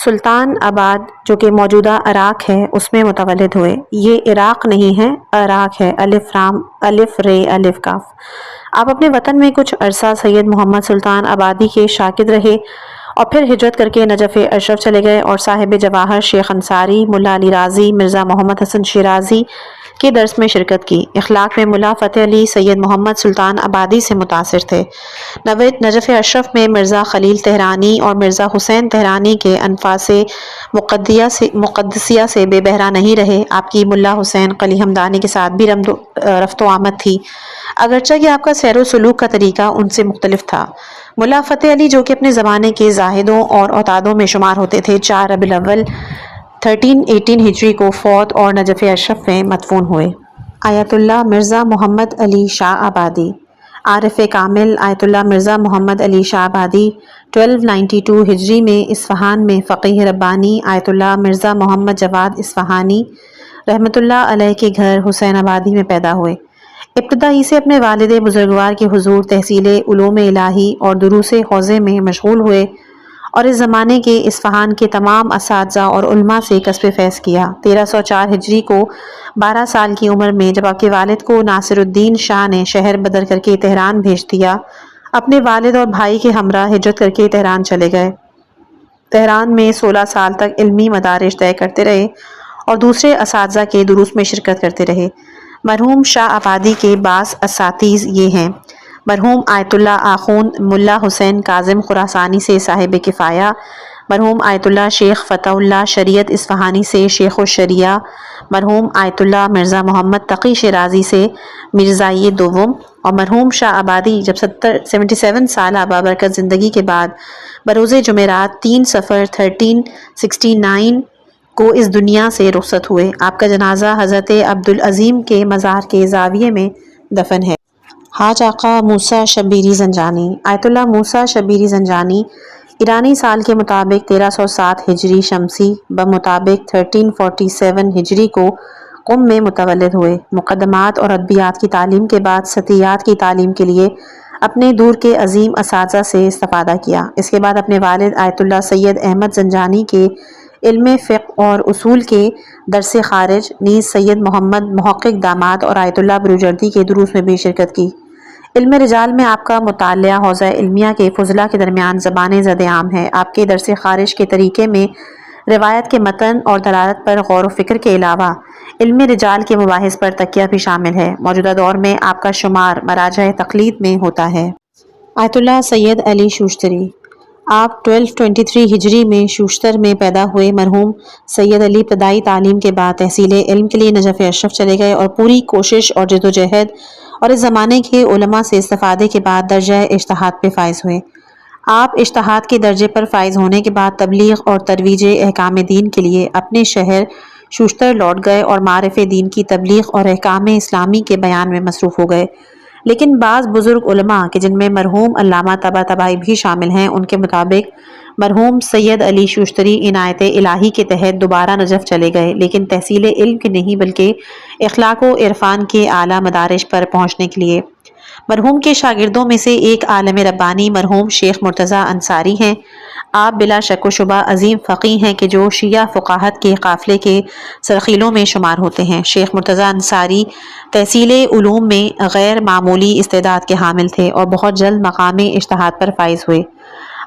سلطان آباد جو کہ موجودہ عراق ہے اس میں متولد ہوئے۔ یہ عراق نہیں ہے، عراق ہے، الف رام الف رے الف کاف۔ آپ اپنے وطن میں کچھ عرصہ سید محمد سلطان آبادی کے شاگرد رہے اور پھر ہجرت کر کے نجف اشرف چلے گئے اور صاحب جواہر شیخ انصاری، ملا علی رازی، مرزا محمد حسن شیرازی کے درس میں شرکت کی۔ اخلاق میں ملا فتح علی سید محمد سلطان آبادی سے متاثر تھے۔ نجف اشرف میں مرزا خلیل تہرانی اور مرزا حسین تہرانی کے انفاس مقدسیہ سے بے بہرا نہیں رہے۔ آپ کی ملا حسین قلی حمدانی کے ساتھ بھی رفت و آمد تھی، اگرچہ کہ آپ کا سیر و سلوک کا طریقہ ان سے مختلف تھا۔ ملا فتح علی جو کہ اپنے زمانے کے زاہدوں اور اوتادوں میں شمار ہوتے تھے، 4 ربیع الاول 1318 ہجری کو فوت اور نجف اشرف میں مدفون ہوئے۔ آیت اللہ مرزا محمد علی شاہ آبادی عارف کامل آیت اللہ مرزا محمد علی شاہ آبادی 1292 ہجری میں اصفہان میں فقیہ ربانی آیت اللہ مرزا محمد جواد اصفہانی رحمۃ اللہ علیہ کے گھر حسین آبادی میں پیدا ہوئے۔ ابتدا ہی سے اپنے والد بزرگوار کے حضور تحصیل علوم الہی اور دروس حوزے میں مشغول ہوئے اور اس زمانے کے اصفہان کے تمام اساتذہ اور علماء سے کسب فیض کیا۔ 1304 ہجری کو 12 سال کی عمر میں جب آپ کے والد کو ناصر الدین شاہ نے شہر بدر کر کے تہران بھیج دیا، اپنے والد اور بھائی کے ہمراہ ہجرت کر کے تہران چلے گئے۔ تہران میں 16 سال تک علمی مدارج طے کرتے رہے اور دوسرے اساتذہ کے دروس میں شرکت کرتے رہے۔ مرحوم شاہ آبادی کے بعض اساتذہ یہ ہیں: مرحوم آیت اللہ آخوند ملا حسین کاظم خراسانی سے صاحب کفایہ، مرحوم آیت اللہ شیخ فتح اللہ شریعت اصفہانی سے شیخ الشریعہ، مرحوم آیت اللہ مرزا محمد تقی شیرازی سے مرزائی دوم، اور مرحوم شاہ آبادی جب 77 سالہ بابرکت زندگی کے بعد بروز جمعرات 3 صفر 1369 کو اس دنیا سے رخصت ہوئے۔ آپ کا جنازہ حضرت عبدالعظیم کے مزار کے زاویے میں دفن ہے۔ حاج آقا موسیٰ شبیری زنجانی آیت اللہ موسیٰ شبیری زنجانی ایرانی سال کے مطابق 1307 ہجری شمسی بمطابق 1347 ہجری کو قم میں متولد ہوئے۔ مقدمات اور ادبیات کی تعلیم کے بعد سطحیات کی تعلیم کے لیے اپنے دور کے عظیم اساتذہ سے استفادہ کیا۔ اس کے بعد اپنے والد آیت اللہ سید احمد زنجانی کے علم فقہ اور اصول کے درس خارج، نیز سید محمد محقق داماد اور آیت اللہ بروجردی کے دروس میں بھی شرکت کی۔ علم رجال میں آپ کا مطالعہ حوزہ علمیہ کے فضلاء کے درمیان زبان زد عام ہے۔ آپ کے درس خارج کے طریقے میں روایت کے متن اور دلالت پر غور و فکر کے علاوہ علم رجال کے مباحث پر تکیہ بھی شامل ہے۔ موجودہ دور میں آپ کا شمار مراجع تقلید میں ہوتا ہے۔ آیت اللہ سید علی شوشتری آپ 1223 ہجری میں شوشتر میں پیدا ہوئے۔ مرحوم سید علی ابتدائی تعلیم کے بعد تحصیل علم کے لیے نجف اشرف چلے گئے اور پوری کوشش اور جد و جہد اور اس زمانے کے علماء سے استفادے کے بعد درجہ اجتہاد پہ فائز ہوئے۔ آپ اجتہاد کے درجے پر فائز ہونے کے بعد تبلیغ اور ترویج احکام دین کے لیے اپنے شہر شوشتر لوٹ گئے اور معارف دین کی تبلیغ اور احکام اسلامی کے بیان میں مصروف ہو گئے۔ لیکن بعض بزرگ علماء کہ جن میں مرحوم علامہ طباطبائی بھی شامل ہیں، ان کے مطابق مرحوم سید علی شوشتری عنایت الہی کے تحت دوبارہ نجف چلے گئے، لیکن تحصیل علم کے نہیں بلکہ اخلاق و عرفان کے اعلیٰ مدارج پر پہنچنے کے لیے۔ مرحوم کے شاگردوں میں سے ایک عالم ربانی مرحوم شیخ مرتضیٰ انصاری ہیں۔ آپ بلا شک و شبہ عظیم فقیہ ہیں کہ جو شیعہ فقاہت کے قافلے کے سرخیلوں میں شمار ہوتے ہیں۔ شیخ مرتضیٰ انصاری تحصیل علوم میں غیر معمولی استعداد کے حامل تھے اور بہت جلد مقام اجتہاد پر فائز ہوئے۔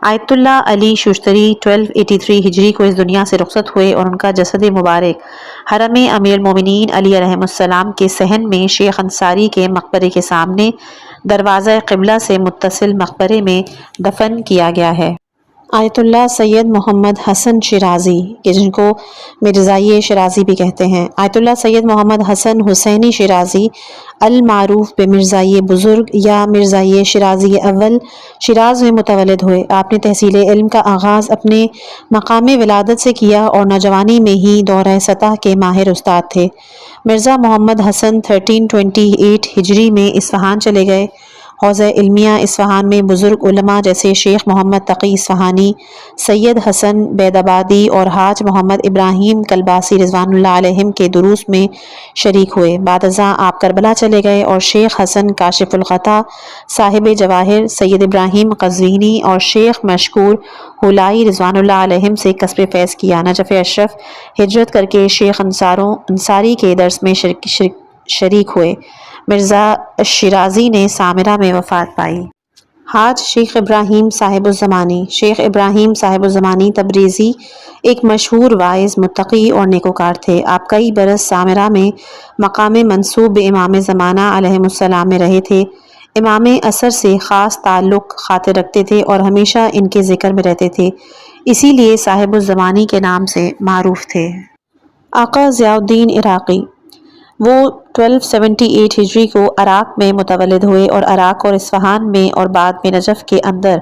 آیت اللہ علی ششتری 1283 ہجری کو اس دنیا سے رخصت ہوئے اور ان کا جسد مبارک حرم امیر المومنین علی علیہ السلام کے صحن میں شیخ انصاری کے مقبرے کے سامنے دروازہ قبلہ سے متصل مقبرے میں دفن کیا گیا ہے۔ آیت اللہ سید محمد حسن شیرازی کہ جن کو مرزائی شیرازی بھی کہتے ہیں، آیت اللہ سید محمد حسن حسینی شیرازی المعروف بمرزائی بزرگ یا مرزائی شیرازی اول شیراز میں متولد ہوئے۔ آپ نے تحصیل علم کا آغاز اپنے مقام ولادت سے کیا اور نوجوانی میں ہی دورہ سطح کے ماہر استاد تھے۔ مرزا محمد حسن 1328 ہجری میں اصفہان چلے گئے۔ حوزہ علمیہ اصفہان میں بزرگ علماء جیسے شیخ محمد تقی اصفہانی، سید حسن بیدابادی اور حاج محمد ابراہیم کلباسی رضوان اللہ علیہم کے دروس میں شریک ہوئے۔ بعد ازاں آپ کربلا چلے گئے اور شیخ حسن کاشف الغطا، صاحب جواہر، سید ابراہیم قزوینی اور شیخ مشکور ہولائی رضوان اللہ علیہم سے کسب فیض کیا۔ نجف اشرف ہجرت کر کے شیخ انصاری کے درس میں شریک ہوئے۔ مرزا شیرازی نے سامرہ میں وفات پائی۔ حاج شیخ ابراہیم صاحب الزمانی شیخ ابراہیم صاحب الزمانی تبریزی ایک مشہور واعظ، متقی اور نیکوکار تھے۔ آپ کئی برس سامرہ میں مقام منصوب امام زمانہ علیہ السلام میں رہے تھے۔ امام عصر سے خاص تعلق خاطر رکھتے تھے اور ہمیشہ ان کے ذکر میں رہتے تھے، اسی لیے صاحب الزمانی کے نام سے معروف تھے۔ آقا ضیاء الدین عراقی وہ 1278 ہجری کو عراق میں متولد ہوئے اور عراق اور اصفہان میں اور بعد میں نجف کے اندر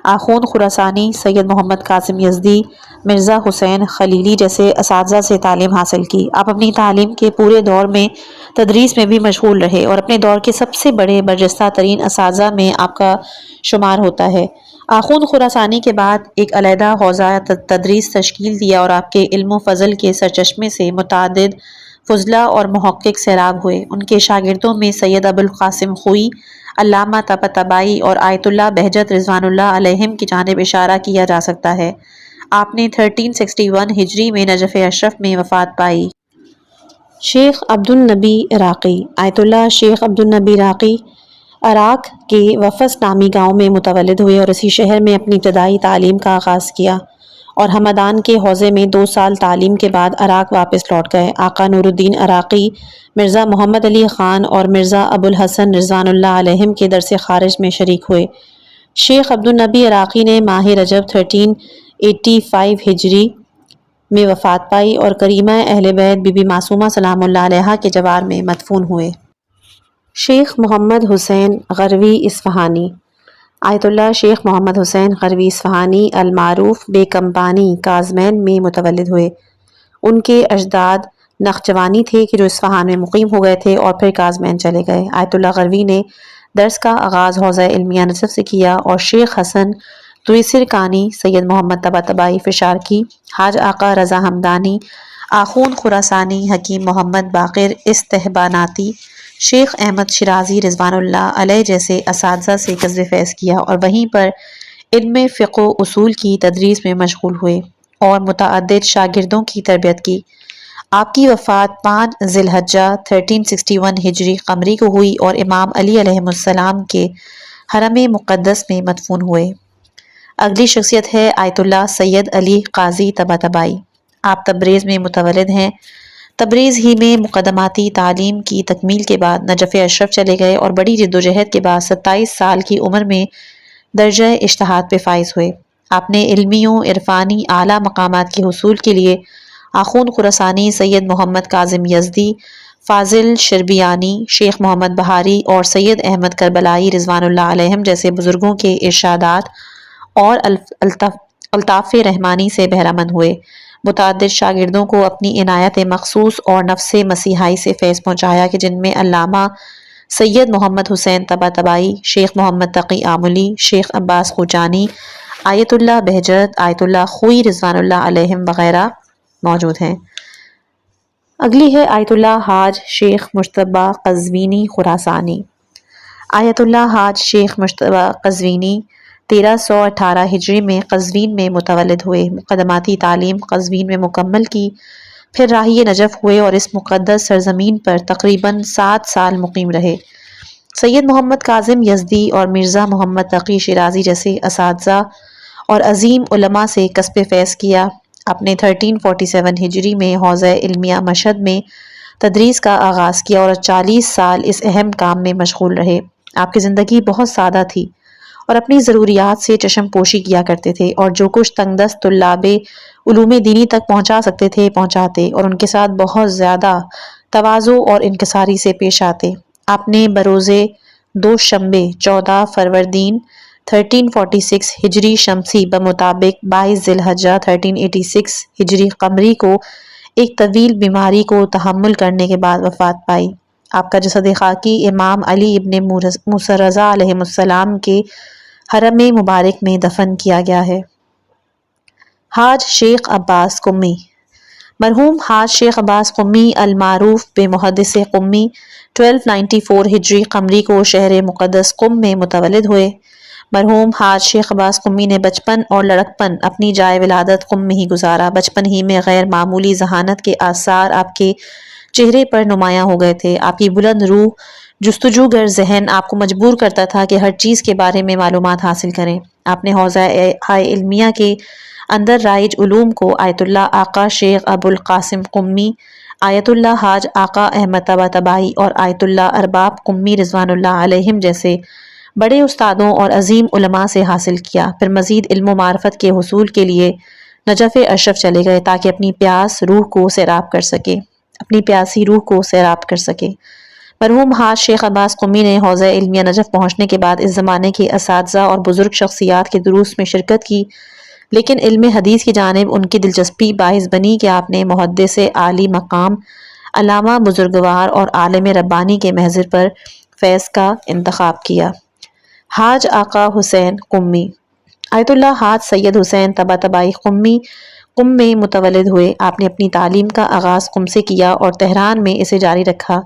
آخوند خراسانی، سید محمد قاسم یزدی، مرزا حسین خلیلی جیسے اساتذہ سے تعلیم حاصل کی۔ آپ اپنی تعلیم کے پورے دور میں تدریس میں بھی مشغول رہے اور اپنے دور کے سب سے بڑے برجستہ ترین اساتذہ میں آپ کا شمار ہوتا ہے۔ آخوند خراسانی کے بعد ایک علیحدہ حوزہ تدریس تشکیل دیا اور آپ کے علم و فضل کے سرچشمے سے متعدد فضلاء اور محقق سیراب ہوئے۔ ان کے شاگردوں میں سید ابوالقاسم خوئی، علامہ طباطبائی اور آیت اللہ بہجت رضوان اللہ علیہم کی جانب اشارہ کیا جا سکتا ہے۔ آپ نے 1361 ہجری میں نجف اشرف میں وفات پائی۔ شیخ عبدالنبی عراقی آیت اللہ شیخ عبدالنبی عراقی عراق کے وفس نامی گاؤں میں متولد ہوئے اور اسی شہر میں اپنی ابتدائی تعلیم کا آغاز کیا اور ہمدان کے حوزے میں 2 سال تعلیم کے بعد عراق واپس لوٹ گئے۔ آقا نور الدین عراقی، مرزا محمد علی خان اور مرزا ابوالحسن رضوان اللہ علیہم کے درس خارج میں شریک ہوئے۔ شیخ عبدالنبی عراقی نے ماہ رجب 1385 ہجری میں وفات پائی اور کریمہ اہل بیت بی بی معصومہ سلام اللہ علیہا کے جوار میں مدفون ہوئے۔ شیخ محمد حسین غروی اصفہانی آیت اللہ شیخ محمد حسین غروی اصفہانی المعروف بے کمبانی کازمین میں متولد ہوئے۔ ان کے اجداد نخجوانی تھے کہ جو اصفہان میں مقیم ہو گئے تھے اور پھر کازمین چلے گئے۔ آیت اللہ غروی نے درس کا آغاز حوزہ علمیہ نجف سے کیا اور شیخ حسن تویسرکانی، سید محمد طباطبائی فشارکی، حاج آقا رضا ہمدانی، آخوند خراسانی، حکیم محمد باقر استحباناتی، شیخ احمد شیرازی رضوان اللہ علیہ جیسے اساتذہ سے کسب فیض کیا اور وہیں پر علم فقہ و اصول کی تدریس میں مشغول ہوئے اور متعدد شاگردوں کی تربیت کی۔ آپ کی وفات 5 ذی الحجہ 1361 ہجری قمری کو ہوئی اور امام علی علیہ السلام کے حرم مقدس میں مدفون ہوئے۔ اگلی شخصیت ہے آیت اللہ سید علی قاضی طباطبائی۔ آپ تبریز میں متولد ہیں۔ تبریز ہی میں مقدماتی تعلیم کی تکمیل کے بعد نجف اشرف چلے گئے اور بڑی جدوجہد کے بعد 27 سال کی عمر میں درجہ اجتہاد پہ فائز ہوئے۔ آپ نے علمی و عرفانی اعلیٰ مقامات کے حصول کے لیے آخوند خراسانی، سید محمد کاظم یزدی، فاضل شربیانی، شیخ محمد بہاری اور سید احمد کربلائی رضوان اللہ علیہم جیسے بزرگوں کے ارشادات اور الطاف رحمانی سے بہرہ مند ہوئے۔ متعدد شاگردوں کو اپنی عنایت مخصوص اور نفس مسیحائی سے فیض پہنچایا کہ جن میں علامہ سید محمد حسین طباطبائی، شیخ محمد تقی آملی، شیخ عباس خوجانی، آیت اللہ بہجت، آیت اللہ خوئی رضوان اللہ علیہم وغیرہ موجود ہیں۔ اگلی ہے آیت اللہ حاج شیخ مجتبی قزوینی خراسانی۔ آیت اللہ حاج شیخ مجتبی قزوینی 1318 ہجری میں قزوین میں متولد ہوئے۔ مقدماتی تعلیم قزوین میں مکمل کی، پھر راہی نجف ہوئے اور اس مقدس سرزمین پر تقریباً 7 سال مقیم رہے۔ سید محمد کاظم یزدی اور مرزا محمد تقی شیرازی جیسے اساتذہ اور عظیم علماء سے کسب فیض کیا۔ اپنے 1347 ہجری میں حوزہ علمیہ مشہد میں تدریس کا آغاز کیا اور 40 سال اس اہم کام میں مشغول رہے۔ آپ کی زندگی بہت سادہ تھی اور اپنی ضروریات سے چشم پوشی کیا کرتے تھے، اور جو کچھ تنگ دست طلاب علوم دینی تک پہنچا سکتے تھے پہنچاتے، اور ان کے ساتھ بہت زیادہ تواضع اور انکساری سے پیش آتے۔ آپ نے بروز دوشنبے 14 فروردین 1346 ہجری شمسی بمطابق 22 ذی الحجہ 1386 ہجری قمری کو ایک طویل بیماری کو تحمل کرنے کے بعد وفات پائی۔ آپ کا جسد خاکی امام علی ابن موسیٰ رضا علیہ السلام کے حرم مبارک میں دفن کیا گیا ہے۔ حاج شیخ عباس قمی۔ مرحوم حاج شیخ عباس قمی المعروف بمحدث قمی 1294 ہجری قمری کو شہر مقدس قم میں متولد ہوئے۔ مرحوم حاج شیخ عباس قمی نے بچپن اور لڑکپن اپنی جائے ولادت قم میں ہی گزارا۔ بچپن ہی میں غیر معمولی ذہانت کے آثار آپ کے چہرے پر نمایاں ہو گئے تھے۔ آپ کی بلند روح، جستجو گر ذہن آپ کو مجبور کرتا تھا کہ ہر چیز کے بارے میں معلومات حاصل کریں۔ آپ نے حوزہ علمیہ کے اندر رائج علوم کو آیت اللہ آقا شیخ ابو القاسم قمی، آیت اللہ حاج آقا احمد طباطبائی اور آیت اللہ ارباب قمی رضوان اللہ علیہم جیسے بڑے استادوں اور عظیم علماء سے حاصل کیا۔ پھر مزید علم و معرفت کے حصول کے لیے نجف اشرف چلے گئے تاکہ اپنی پیاسی روح کو سیراب کر سکے۔ مرحوم حاج شیخ عباس قمی نے حوزہ علمیہ نجف پہنچنے کے بعد اس زمانے کے اساتذہ اور بزرگ شخصیات کے دروس میں شرکت کی، لیکن علم حدیث کی جانب ان کی دلچسپی باعث بنی کہ آپ نے محدث عالی مقام، علامہ بزرگوار اور عالم ربانی کے محضر پر فیض کا انتخاب کیا۔ حاج آقا حسین قمی۔ آیت اللہ حاج سید حسین طباطبائی قمی قم میں متولد ہوئے۔ آپ نے اپنی تعلیم کا آغاز قم سے کیا اور تہران میں اسے جاری رکھا۔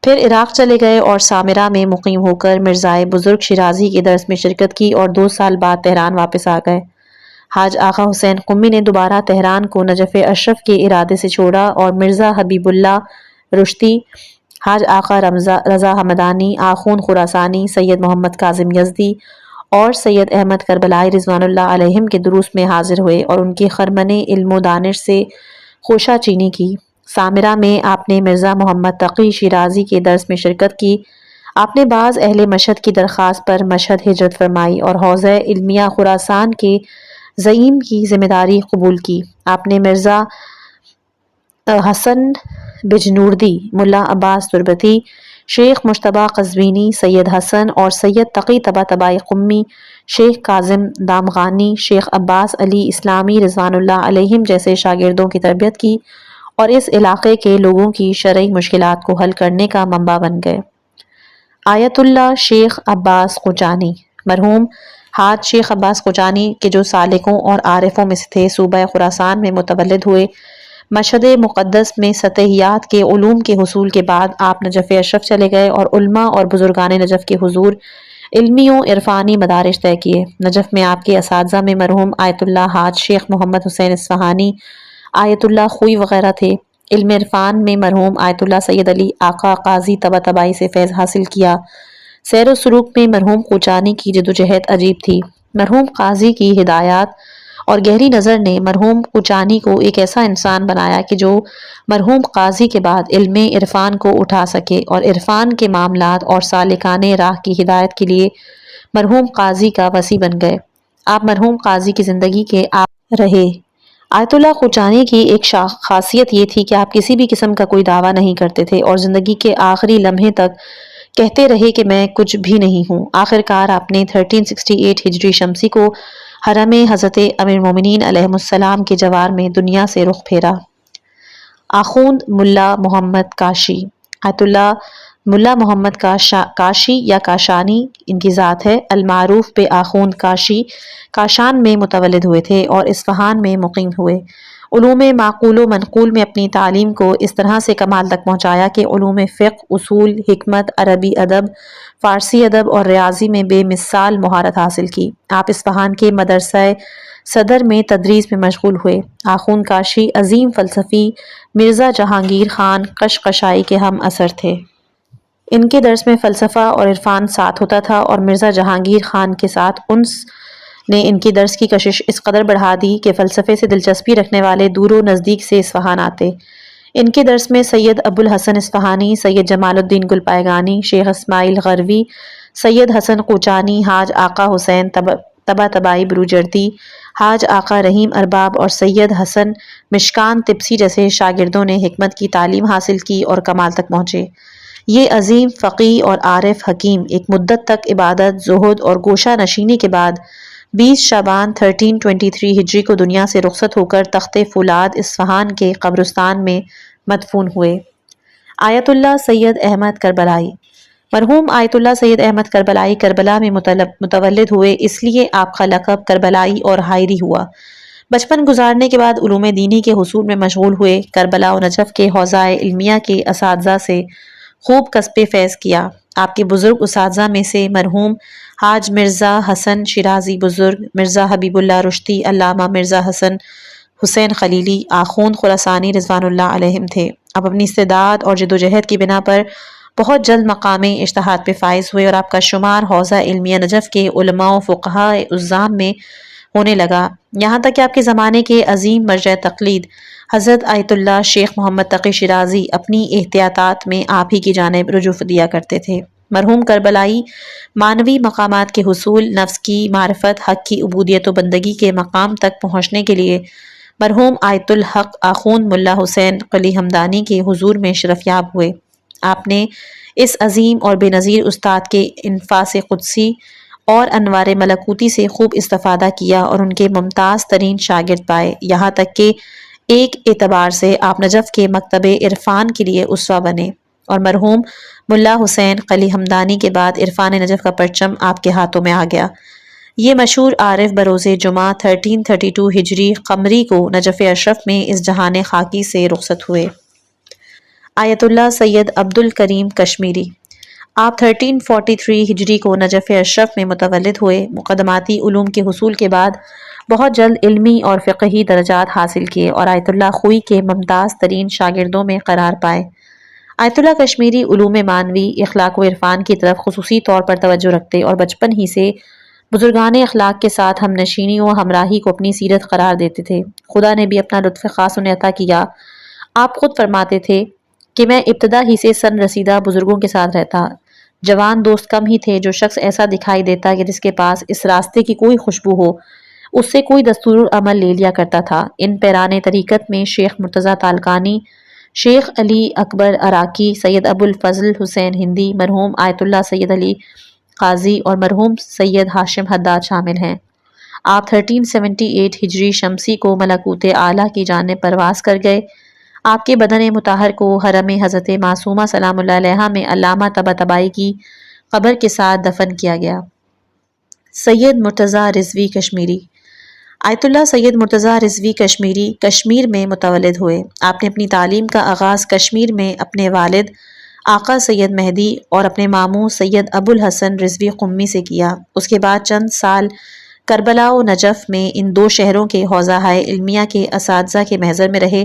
پھر عراق چلے گئے اور سامرہ میں مقیم ہو کر مرزائے بزرگ شیرازی کے درس میں شرکت کی اور 2 سال بعد تہران واپس آ گئے۔ حاج آقا حسین قمی نے دوبارہ تہران کو نجف اشرف کے ارادے سے چھوڑا اور مرزا حبیب اللہ رشتی، حاج آقا رضا ہمدانی، آخوند خراسانی، سید محمد کاظم یزدی اور سید احمد کربلائی رضوان اللہ علیہم کے دروس میں حاضر ہوئے اور ان کی خرمن علم و دانش سے خوشہ چینی کی۔ سامرہ میں آپ نے مرزا محمد تقی شیرازی کے درس میں شرکت کی۔ آپ نے بعض اہل مشہد کی درخواست پر مشہد ہجرت فرمائی اور حوزہ علمیہ خراسان کے زعیم کی ذمہ داری قبول کی۔ آپ نے مرزا حسن بجنوردی، ملا عباس تربتی، شیخ مجتبیٰ قزوینی، سید حسن اور سید تقی طباطبائی قمی، شیخ کاظم دامغانی، شیخ عباس علی اسلامی رضوان اللہ علیہم جیسے شاگردوں کی تربیت کی اور اس علاقے کے لوگوں کی شرعی مشکلات کو حل کرنے کا منبع بن گئے۔ آیت اللہ شیخ عباس قجانی۔ مرحوم حاج شیخ عباس قجانی کے جو سالکوں اور عارفوں میں سے تھے، صوبہ خراسان میں متولد ہوئے۔ مشہد مقدس میں سطحیات کے علوم کے حصول کے بعد آپ نجف اشرف چلے گئے اور علماء اور بزرگان نجف کے حضور علمی و عرفانی مدارج طے کیے۔ نجف میں آپ کے اساتذہ میں مرحوم آیت اللہ حاج شیخ محمد حسین اصفہانی، آیت اللہ خوئی وغیرہ تھے۔ علم عرفان میں مرحوم آیت اللہ سید علی آقا قاضی طباطبائی سے فیض حاصل کیا۔ سیر و سلوک میں مرحوم قجانی کی جدوجہد عجیب تھی۔ مرحوم قاضی کی ہدایات اور گہری نظر نے مرحوم قجانی کو ایک ایسا انسان بنایا کہ جو مرحوم قاضی کے بعد علم عرفان کو اٹھا سکے اور عرفان کے معاملات اور سالکان راہ کی ہدایت کے لیے مرحوم قاضی کا وسیع بن گئے۔ آپ مرحوم قاضی کی زندگی کے آخر رہے۔ آیت اللہ قجانی کی ایک خاصیت یہ تھی کہ آپ کسی بھی قسم کا کوئی دعویٰ نہیں کرتے تھے اور زندگی کے آخری لمحے تک کہتے رہے کہ میں کچھ بھی نہیں ہوں۔ آخر کار آپ نے 1368 ہجری شمسی کو حرم حضرت امیر المومنین علیہ السلام کے جوار میں دنیا سے رخ پھیرا۔ آخوند ملا محمد کاشی۔ آیت اللہ ملا محمد کاشی یا کاشانی ان کی ذات ہے، المعروف بے آخوند کاشی کاشان میں متولد ہوئے تھے اور اصفہان میں مقیم ہوئے۔ علوم معقول و منقول میں اپنی تعلیم کو اس طرح سے کمال تک پہنچایا کہ علوم فقہ، اصول، حکمت، عربی ادب، فارسی ادب اور ریاضی میں بے مثال مہارت حاصل کی۔ آپ اصفہان کے مدرسہ صدر میں تدریس میں مشغول ہوئے۔ آخوند کاشی عظیم فلسفی مرزا جہانگیر خان قشقشائی کے ہم عصر تھے۔ ان کے درس میں فلسفہ اور عرفان ساتھ ہوتا تھا اور مرزا جہانگیر خان کے ساتھ انس نے ان کی درس کی کشش اس قدر بڑھا دی کہ فلسفے سے دلچسپی رکھنے والے دور و نزدیک سے اصفہان آتے۔ ان کے درس میں سید ابو الحسن اصفہانی، سید جمال الدین گلپائگانی، شیخ اسماعیل غروی، سید حسن قوچانی، حاج آقا حسین طباطبائی بروجردی، حاج آقا رحیم ارباب اور سید حسن مشکان طبسی جیسے شاگردوں نے حکمت کی تعلیم حاصل کی اور کمال تک پہنچے۔ یہ عظیم فقیہ اور عارف حکیم ایک مدت تک عبادت، زہد اور گوشہ نشینی کے بعد 20 شعبان 1323 ہجری کو دنیا سے رخصت ہو کر تخت فولاد اصفہان کے قبرستان میں مدفون ہوئے۔ آیت اللہ سید احمد کربلائی۔ مرحوم آیت اللہ سید احمد کربلائی کربلا میں متولد ہوئے، اس لیے آپ کا لقب کربلائی اور حائری ہوا۔ بچپن گزارنے کے بعد علوم دینی کے حصول میں مشغول ہوئے۔ کربلا و نجف کے حوزہ علمیہ کے اساتذہ سے خوب کسب فیض کیا۔ آپ کے بزرگ اساتذہ میں سے مرحوم حاج مرزا حسن شیرازی بزرگ، مرزا حبیب اللہ رشدی، علامہ مرزا حسین خلیلی، آخوند خراسانی رضوان اللہ علیہم تھے۔ آپ اپنی استعداد اور جدوجہد کی بنا پر بہت جلد مقام اجتہاد پہ فائز ہوئے اور آپ کا شمار حوزہ علمیہ نجف کے علماء و فقہاء عظام میں ہونے لگا، یہاں تک کہ آپ کے زمانے کے عظیم مرجع تقلید حضرت آیت اللہ شیخ محمد تقی شیرازی اپنی احتیاطات میں آپ ہی کی جانب رجوع دیا کرتے تھے۔ مرحوم کربلائی معنوی مقامات کے حصول، نفس کی معرفت، حق کی عبودیت و بندگی کے مقام تک پہنچنے کے لیے مرحوم آیت الحق آخوند ملا حسین قلی ہمدانی کے حضور میں شرفیاب ہوئے۔ آپ نے اس عظیم اور بے نظیر استاد کے انفاس قدسی اور انوار ملکوتی سے خوب استفادہ کیا اور ان کے ممتاز ترین شاگرد پائے، یہاں تک کہ ایک اعتبار سے آپ نجف کے مکتب عرفان کے لیے اسوہ بنے، اور مرحوم ملا حسین قلی ہمدانی کے بعد عرفان نجف کا پرچم آپ کے ہاتھوں میں آ گیا۔ یہ مشہور عارف بروز جمعہ 1332 ہجری قمری کو نجف اشرف میں اس جہان خاکی سے رخصت ہوئے۔ آیت اللہ سید عبد الکریم کشمیری۔ آپ 1343 ہجری کو نجف اشرف میں متولد ہوئے۔ مقدماتی علوم کے حصول کے بعد بہت جلد علمی اور فقہی درجات حاصل کیے اور آیت اللہ خوئی کے ممتاز ترین شاگردوں میں قرار پائے۔ آیت اللہ کشمیری علوم معنوی، اخلاق و عرفان کی طرف خصوصی طور پر توجہ رکھتے اور بچپن ہی سے بزرگان اخلاق کے ساتھ ہم نشینی و ہمراہی کو اپنی سیرت قرار دیتے تھے۔ خدا نے بھی اپنا لطف خاص انہیں عطا کیا۔ آپ خود فرماتے تھے کہ میں ابتدا ہی سے سن رسیدہ بزرگوں کے ساتھ رہتا، جوان دوست کم ہی تھے، جو شخص ایسا دکھائی دیتا کہ جس کے پاس اس راستے کی کوئی خوشبو ہو اس سے کوئی دستور عمل لے لیا کرتا تھا۔ ان پیران طریقت میں شیخ مرتضیٰ تالقانی، شیخ علی اکبر عراقی، سید ابو الفضل حسین ہندی، مرحوم آیت اللہ سید علی قاضی اور مرحوم سید ہاشم حداد شامل ہیں۔ آپ 1378 ہجری شمسی کو ملکوت اعلیٰ کی جانب پرواز کر گئے۔ آپ کے بدن مطہر کو حرم حضرت معصومہ سلام اللہ علیہا میں علامہ طباطبائی کی قبر کے ساتھ دفن کیا گیا۔ سید مرتضیٰ رضوی کشمیری۔ آیت اللہ سید مرتضیٰ رضوی کشمیری کشمیر میں متولد ہوئے۔ آپ نے اپنی تعلیم کا آغاز کشمیر میں اپنے والد آقا سید مہدی اور اپنے ماموں سید ابو الحسن رضوی قمی سے کیا۔ اس کے بعد چند سال کربلا و نجف میں ان دو شہروں کے حوزہ علمیہ کے اساتذہ کے محضر میں رہے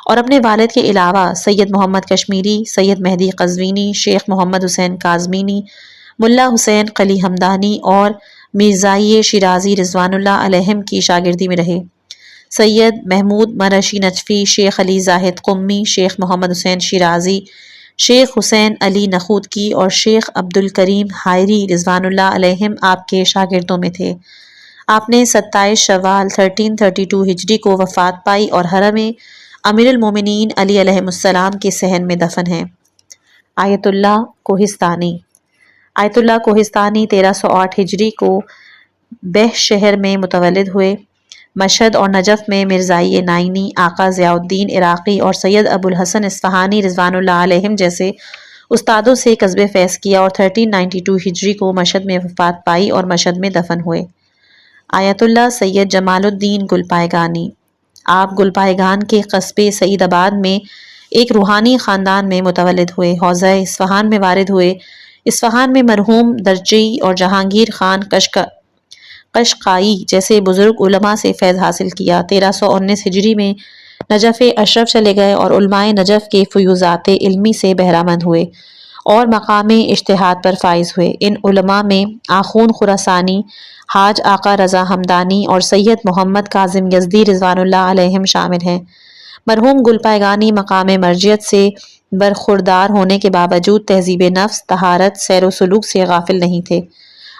اور اپنے والد کے علاوہ سید محمد کشمیری، سید مہدی قزوینی، شیخ محمد حسین کاظمینی، ملا حسین قلی ہمدانی اور میرزائی شیرازی رضوان اللہ علیہم کی شاگردی میں رہے۔ سید محمود مرشی نجفی، شیخ علی زاہد قمی، شیخ محمد حسین شیرازی، شیخ حسین علی نخودکی اور شیخ عبد الکریم حائری رضوان اللہ علیہم آپ کے شاگردوں میں تھے۔ آپ نے 27 شوال 1332 ہجری کو وفات پائی اور حرم امیر المومنین علی علیہ السلام کے صحن میں دفن ہیں۔ آیت اللہ کوہستانی۔ آیت اللہ کوہستانی 1308 ہجری کو بہ شہر میں متولد ہوئے۔ مشہد اور نجف میں مرزائی نائینی، آقا ضیاء الدین عراقی اور سید ابو الحسن اصفہانی رضوان اللہ علیہم جیسے استادوں سے کسب فیض کیا اور 1392 ہجری کو مشہد میں وفات پائی اور مشہد میں دفن ہوئے۔ آیت اللہ سید جمال الدین گلپائگانی۔ آپ گلپائگان کے قصبے سعید آباد میں ایک روحانی خاندان میں متولد ہوئے۔ حوزہ اصفہان میں وارد ہوئے۔ اصفہان میں مرحوم درجی اور جہانگیر خان قشقائی جیسے بزرگ علماء سے فیض حاصل کیا۔ 1319 ہجری میں نجف اشرف چلے گئے اور علماء نجف کے فیوضات علمی سے بہرہ مند ہوئے اور مقام اجتہاد پر فائز ہوئے۔ ان علماء میں آخوند خراسانی، حاج آقا رضا ہمدانی اور سید محمد کاظم یزدی رضوان اللہ علیہم شامل ہیں۔ مرحوم گلپائگانی مقام مرجعیت سے برخوردار ہونے کے باوجود تہذیب نفس، طہارت، سیر و سلوک سے غافل نہیں تھے۔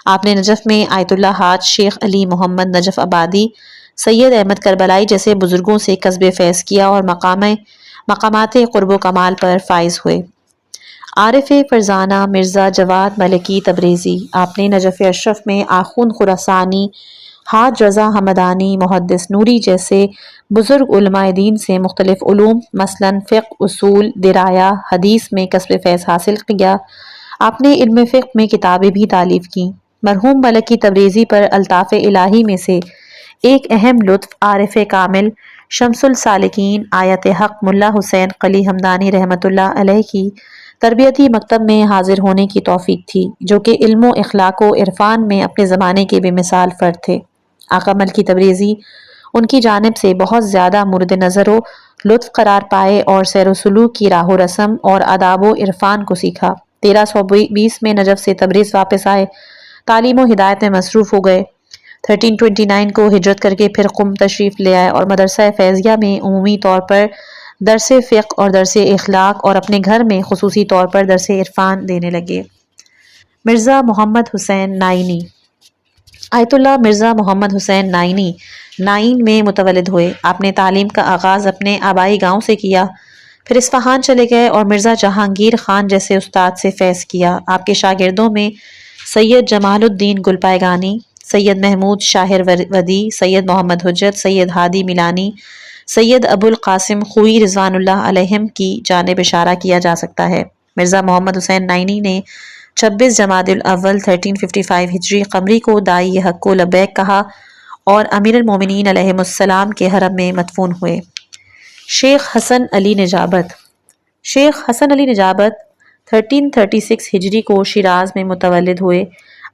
آپ نے نجف میں آیت اللہ حاج شیخ علی محمد نجف آبادی، سید احمد کربلائی جیسے بزرگوں سے کسب فیض کیا اور مقامات قرب و کمال پر فائز ہوئے۔ عارف فرزانہ مرزا جواد ملکی تبریزی، آپ نے نجف اشرف میں آخوند خراسانی، حاج رضا ہمدانی، محدث نوری جیسے بزرگ علماء دین سے مختلف علوم مثلاً فقہ، اصول، درایا، حدیث میں کسب فیض حاصل کیا۔ آپ نے علم فقہ میں کتابیں بھی تالیف کیں۔ مرحوم ملکی تبریزی پر الطاف الہی میں سے ایک اہم لطف عارف کامل شمس السالکین آیت حق ملا حسین قلی ہمدانی رحمۃ اللہ علیہ کی تربیتی مکتب میں حاضر ہونے کی توفیق تھی، جو کہ علم و اخلاق و عرفان میں اپنے زمانے کے بے مثال فرد تھے۔ آقا ملکی تبریزی ان کی جانب سے بہت زیادہ مورد نظر و لطف قرار پائے اور سیر و سلوک کی راہ و رسم اور آداب و عرفان کو سیکھا۔ 1320 میں نجف سے تبریز واپس آئے، تعلیم و ہدایت میں مصروف ہو گئے۔ 1329 کو ہجرت کر کے پھر قم تشریف لے آئے اور مدرسہ فیضیہ میں عمومی طور پر درس فقہ اور درس اخلاق اور اپنے گھر میں خصوصی طور پر درس عرفان دینے لگے۔ مرزا محمد حسین نائینی، آیت اللہ مرزا محمد حسین نائینی نائین میں متولد ہوئے۔ آپ نے تعلیم کا آغاز اپنے آبائی گاؤں سے کیا، پھر اصفہان چلے گئے اور مرزا جہانگیر خان جیسے استاد سے فیض کیا۔ آپ کے شاگردوں میں سید جمال الدین گلپائگانی، سید محمود شاہر ودی، سید محمد حجت، سید ہادی میلانی، سید ابو القاسم خوئی رضوان اللہ علیہم کی جانب اشارہ کیا جا سکتا ہے۔ مرزا محمد حسین نائینی نے 26 جمادی الاول 1355 ہجری قمری کو داعی حق و لبیک کہا اور امیر المومنین علیہ السلام کے حرم میں مدفون ہوئے۔ شیخ حسن علی نجابت، شیخ حسن علی نجابت 1336 ہجری کو شیراز میں متولد ہوئے۔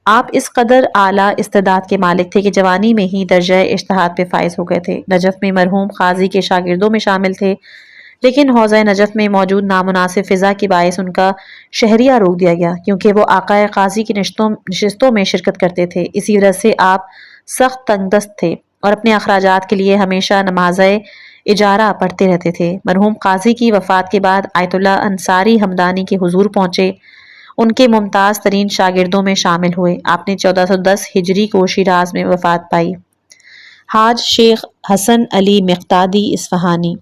آپ اس قدر اعلیٰ استعداد کے مالک تھے کہ جوانی میں ہی درجہ اجتہاد پہ فائز ہو گئے تھے۔ نجف میں مرحوم قاضی کے شاگردوں میں شامل تھے، لیکن حوزہ نجف میں موجود نامناسب فضا کے باعث ان کا شہریہ روک دیا گیا، کیونکہ وہ آقائے قاضی کی نشستوں میں شرکت کرتے تھے۔ اسی وجہ سے آپ سخت تنگ دست تھے اور اپنے اخراجات کے لیے ہمیشہ نمازیں اجارہ پڑھتے رہتے تھے۔ مرحوم قاضی کی وفات کے بعد آیت اللہ انصاری ہمدانی کے حضور پہنچے، ان کے ممتاز ترین شاگردوں میں شامل ہوئے۔ آپ نے 1410 ہجری کو شیراز میں وفات پائی۔ حاج شیخ حسن علی مقدادی اصفہانی،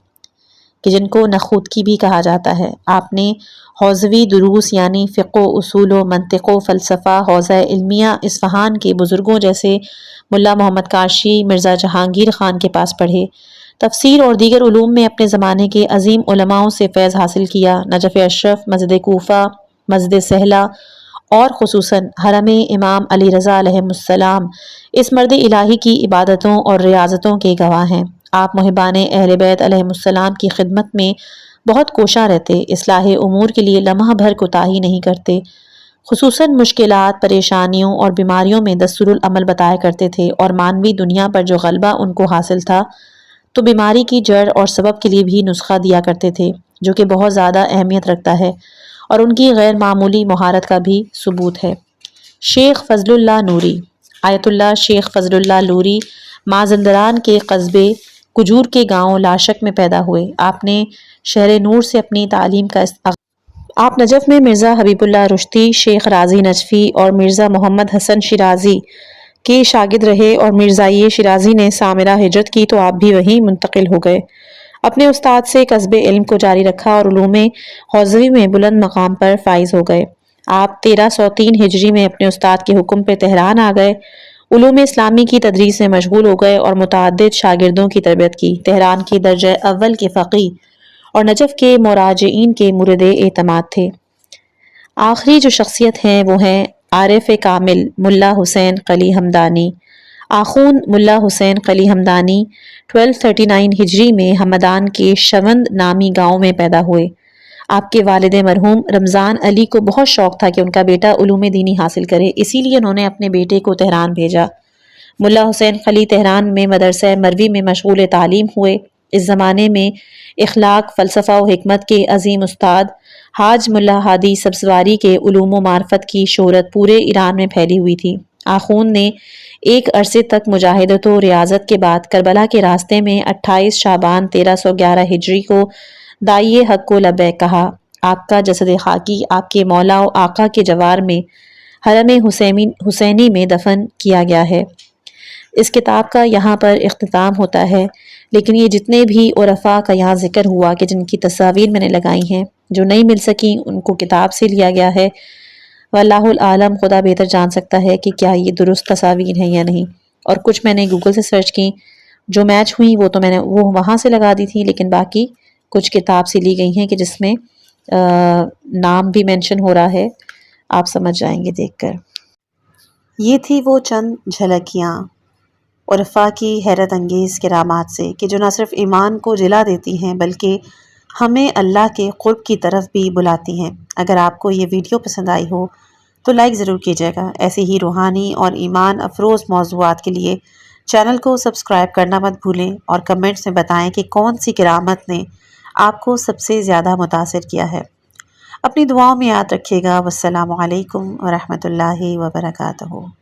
کہ جن کو نخوتکی بھی کہا جاتا ہے، آپ نے حوزوی دروس یعنی فقہ و اصول و منطق و فلسفہ حوزہ علمیہ اصفہان کے بزرگوں جیسے ملا محمد کاشی، مرزا جہانگیر خان کے پاس پڑھے۔ تفسیر اور دیگر علوم میں اپنے زمانے کے عظیم علماؤں سے فیض حاصل کیا۔ نجف اشرف، مسجد کوفہ، مسجد سہلہ اور خصوصاً حرم امام علی رضا علیہ السلام اس مرد الہی کی عبادتوں اور ریاضتوں کے گواہ ہیں۔ آپ محبان اہل بیت علیہ السلام کی خدمت میں بہت کوشاں رہتے، اصلاح امور کے لیے لمحہ بھر کوتاہی نہیں کرتے، خصوصاً مشکلات، پریشانیوں اور بیماریوں میں دستور العمل بتایا کرتے تھے، اور مانوی دنیا پر جو غلبہ ان کو حاصل تھا تو بیماری کی جڑ اور سبب کے لیے بھی نسخہ دیا کرتے تھے، جو کہ بہت زیادہ اہمیت رکھتا ہے اور ان کی غیر معمولی مہارت کا بھی ثبوت ہے۔ شیخ فضل اللہ نوری، آیت اللہ شیخ فضل اللہ نوری مازندران کے قصبے کجور کے گاؤں لاشک میں پیدا ہوئے۔ آپ نے شہر نور سے اپنی تعلیم کا آپ نجف میں مرزا حبیب اللہ رشتی، شیخ راضی نجفی اور مرزا محمد حسن شیرازی کے شاگرد رہے، اور مرزائی شیرازی نے سامرہ ہجرت کی تو آپ بھی وہیں منتقل ہو گئے۔ اپنے استاد سے کسب علم کو جاری رکھا اور علوم حوزوی میں بلند مقام پر فائز ہو گئے۔ آپ 1303 ہجری میں اپنے استاد کے حکم پہ تہران آ گئے، علوم اسلامی کی تدریس میں مشغول ہو گئے اور متعدد شاگردوں کی تربیت کی۔ تہران کے درجہ اول کے فقیہ اور نجف کے مراجعین کے مورد اعتماد تھے۔ آخری جو شخصیت ہیں وہ ہیں عارف کامل ملا حسین قلی ہمدانی۔ آخوند ملا حسین قلی ہمدانی 1239 ہجری میں ہمدان کے شوند نامی گاؤں میں پیدا ہوئے۔ آپ کے والد مرحوم رمضان علی کو بہت شوق تھا کہ ان کا بیٹا علوم دینی حاصل کرے، اسی لیے انہوں نے اپنے بیٹے کو تہران بھیجا۔ ملا حسین قلی تہران میں مدرسہ مروی میں مشغول تعلیم ہوئے۔ اس زمانے میں اخلاق، فلسفہ و حکمت کے عظیم استاد حاج ملا ہادی سبزواری کے علوم و معرفت کی شہرت پورے ایران میں پھیلی ہوئی تھی۔ آخوند نے ایک عرصے تک مجاہدت و ریاضت کے بعد کربلا کے راستے میں 28 شعبان 1311 ہجری کو داعی حق کو لبیک کہا۔ آپ کا جسد خاکی آپ کے مولا و آقا کے جوار میں حرم حسینی میں دفن کیا گیا ہے۔ اس کتاب کا یہاں پر اختتام ہوتا ہے، لیکن یہ جتنے بھی عرفاء کا یہاں ذکر ہوا کہ جن کی تصاویر میں نے لگائی ہیں، جو نہیں مل سکیں ان کو کتاب سے لیا گیا ہے۔ واللہ العالم، خدا بہتر جان سکتا ہے کہ کیا یہ درست تصاویر ہیں یا نہیں۔ اور کچھ میں نے گوگل سے سرچ کی، جو میچ ہوئی وہ تو میں نے وہاں سے لگا دی تھی، لیکن باقی کچھ کتاب سے لی گئی ہیں کہ جس میں نام بھی مینشن ہو رہا ہے، آپ سمجھ جائیں گے دیکھ کر۔ یہ تھی وہ چند جھلکیاں عرفاء کی حیرت انگیز کرامات سے کہ جو نہ صرف ایمان کو جلا دیتی ہیں بلکہ ہمیں اللہ کے قرب کی طرف بھی بلاتی ہیں۔ اگر آپ کو یہ ویڈیو پسند آئی ہو تو لائک ضرور کیجیے گا۔ ایسے ہی روحانی اور ایمان افروز موضوعات کے لیے چینل کو سبسکرائب کرنا مت بھولیں، اور کمنٹس میں بتائیں کہ کون سی کرامت نے آپ کو سب سے زیادہ متاثر کیا ہے۔ اپنی دعاؤں میں یاد رکھیے گا۔ والسلام علیکم ورحمۃ اللہ وبرکاتہ۔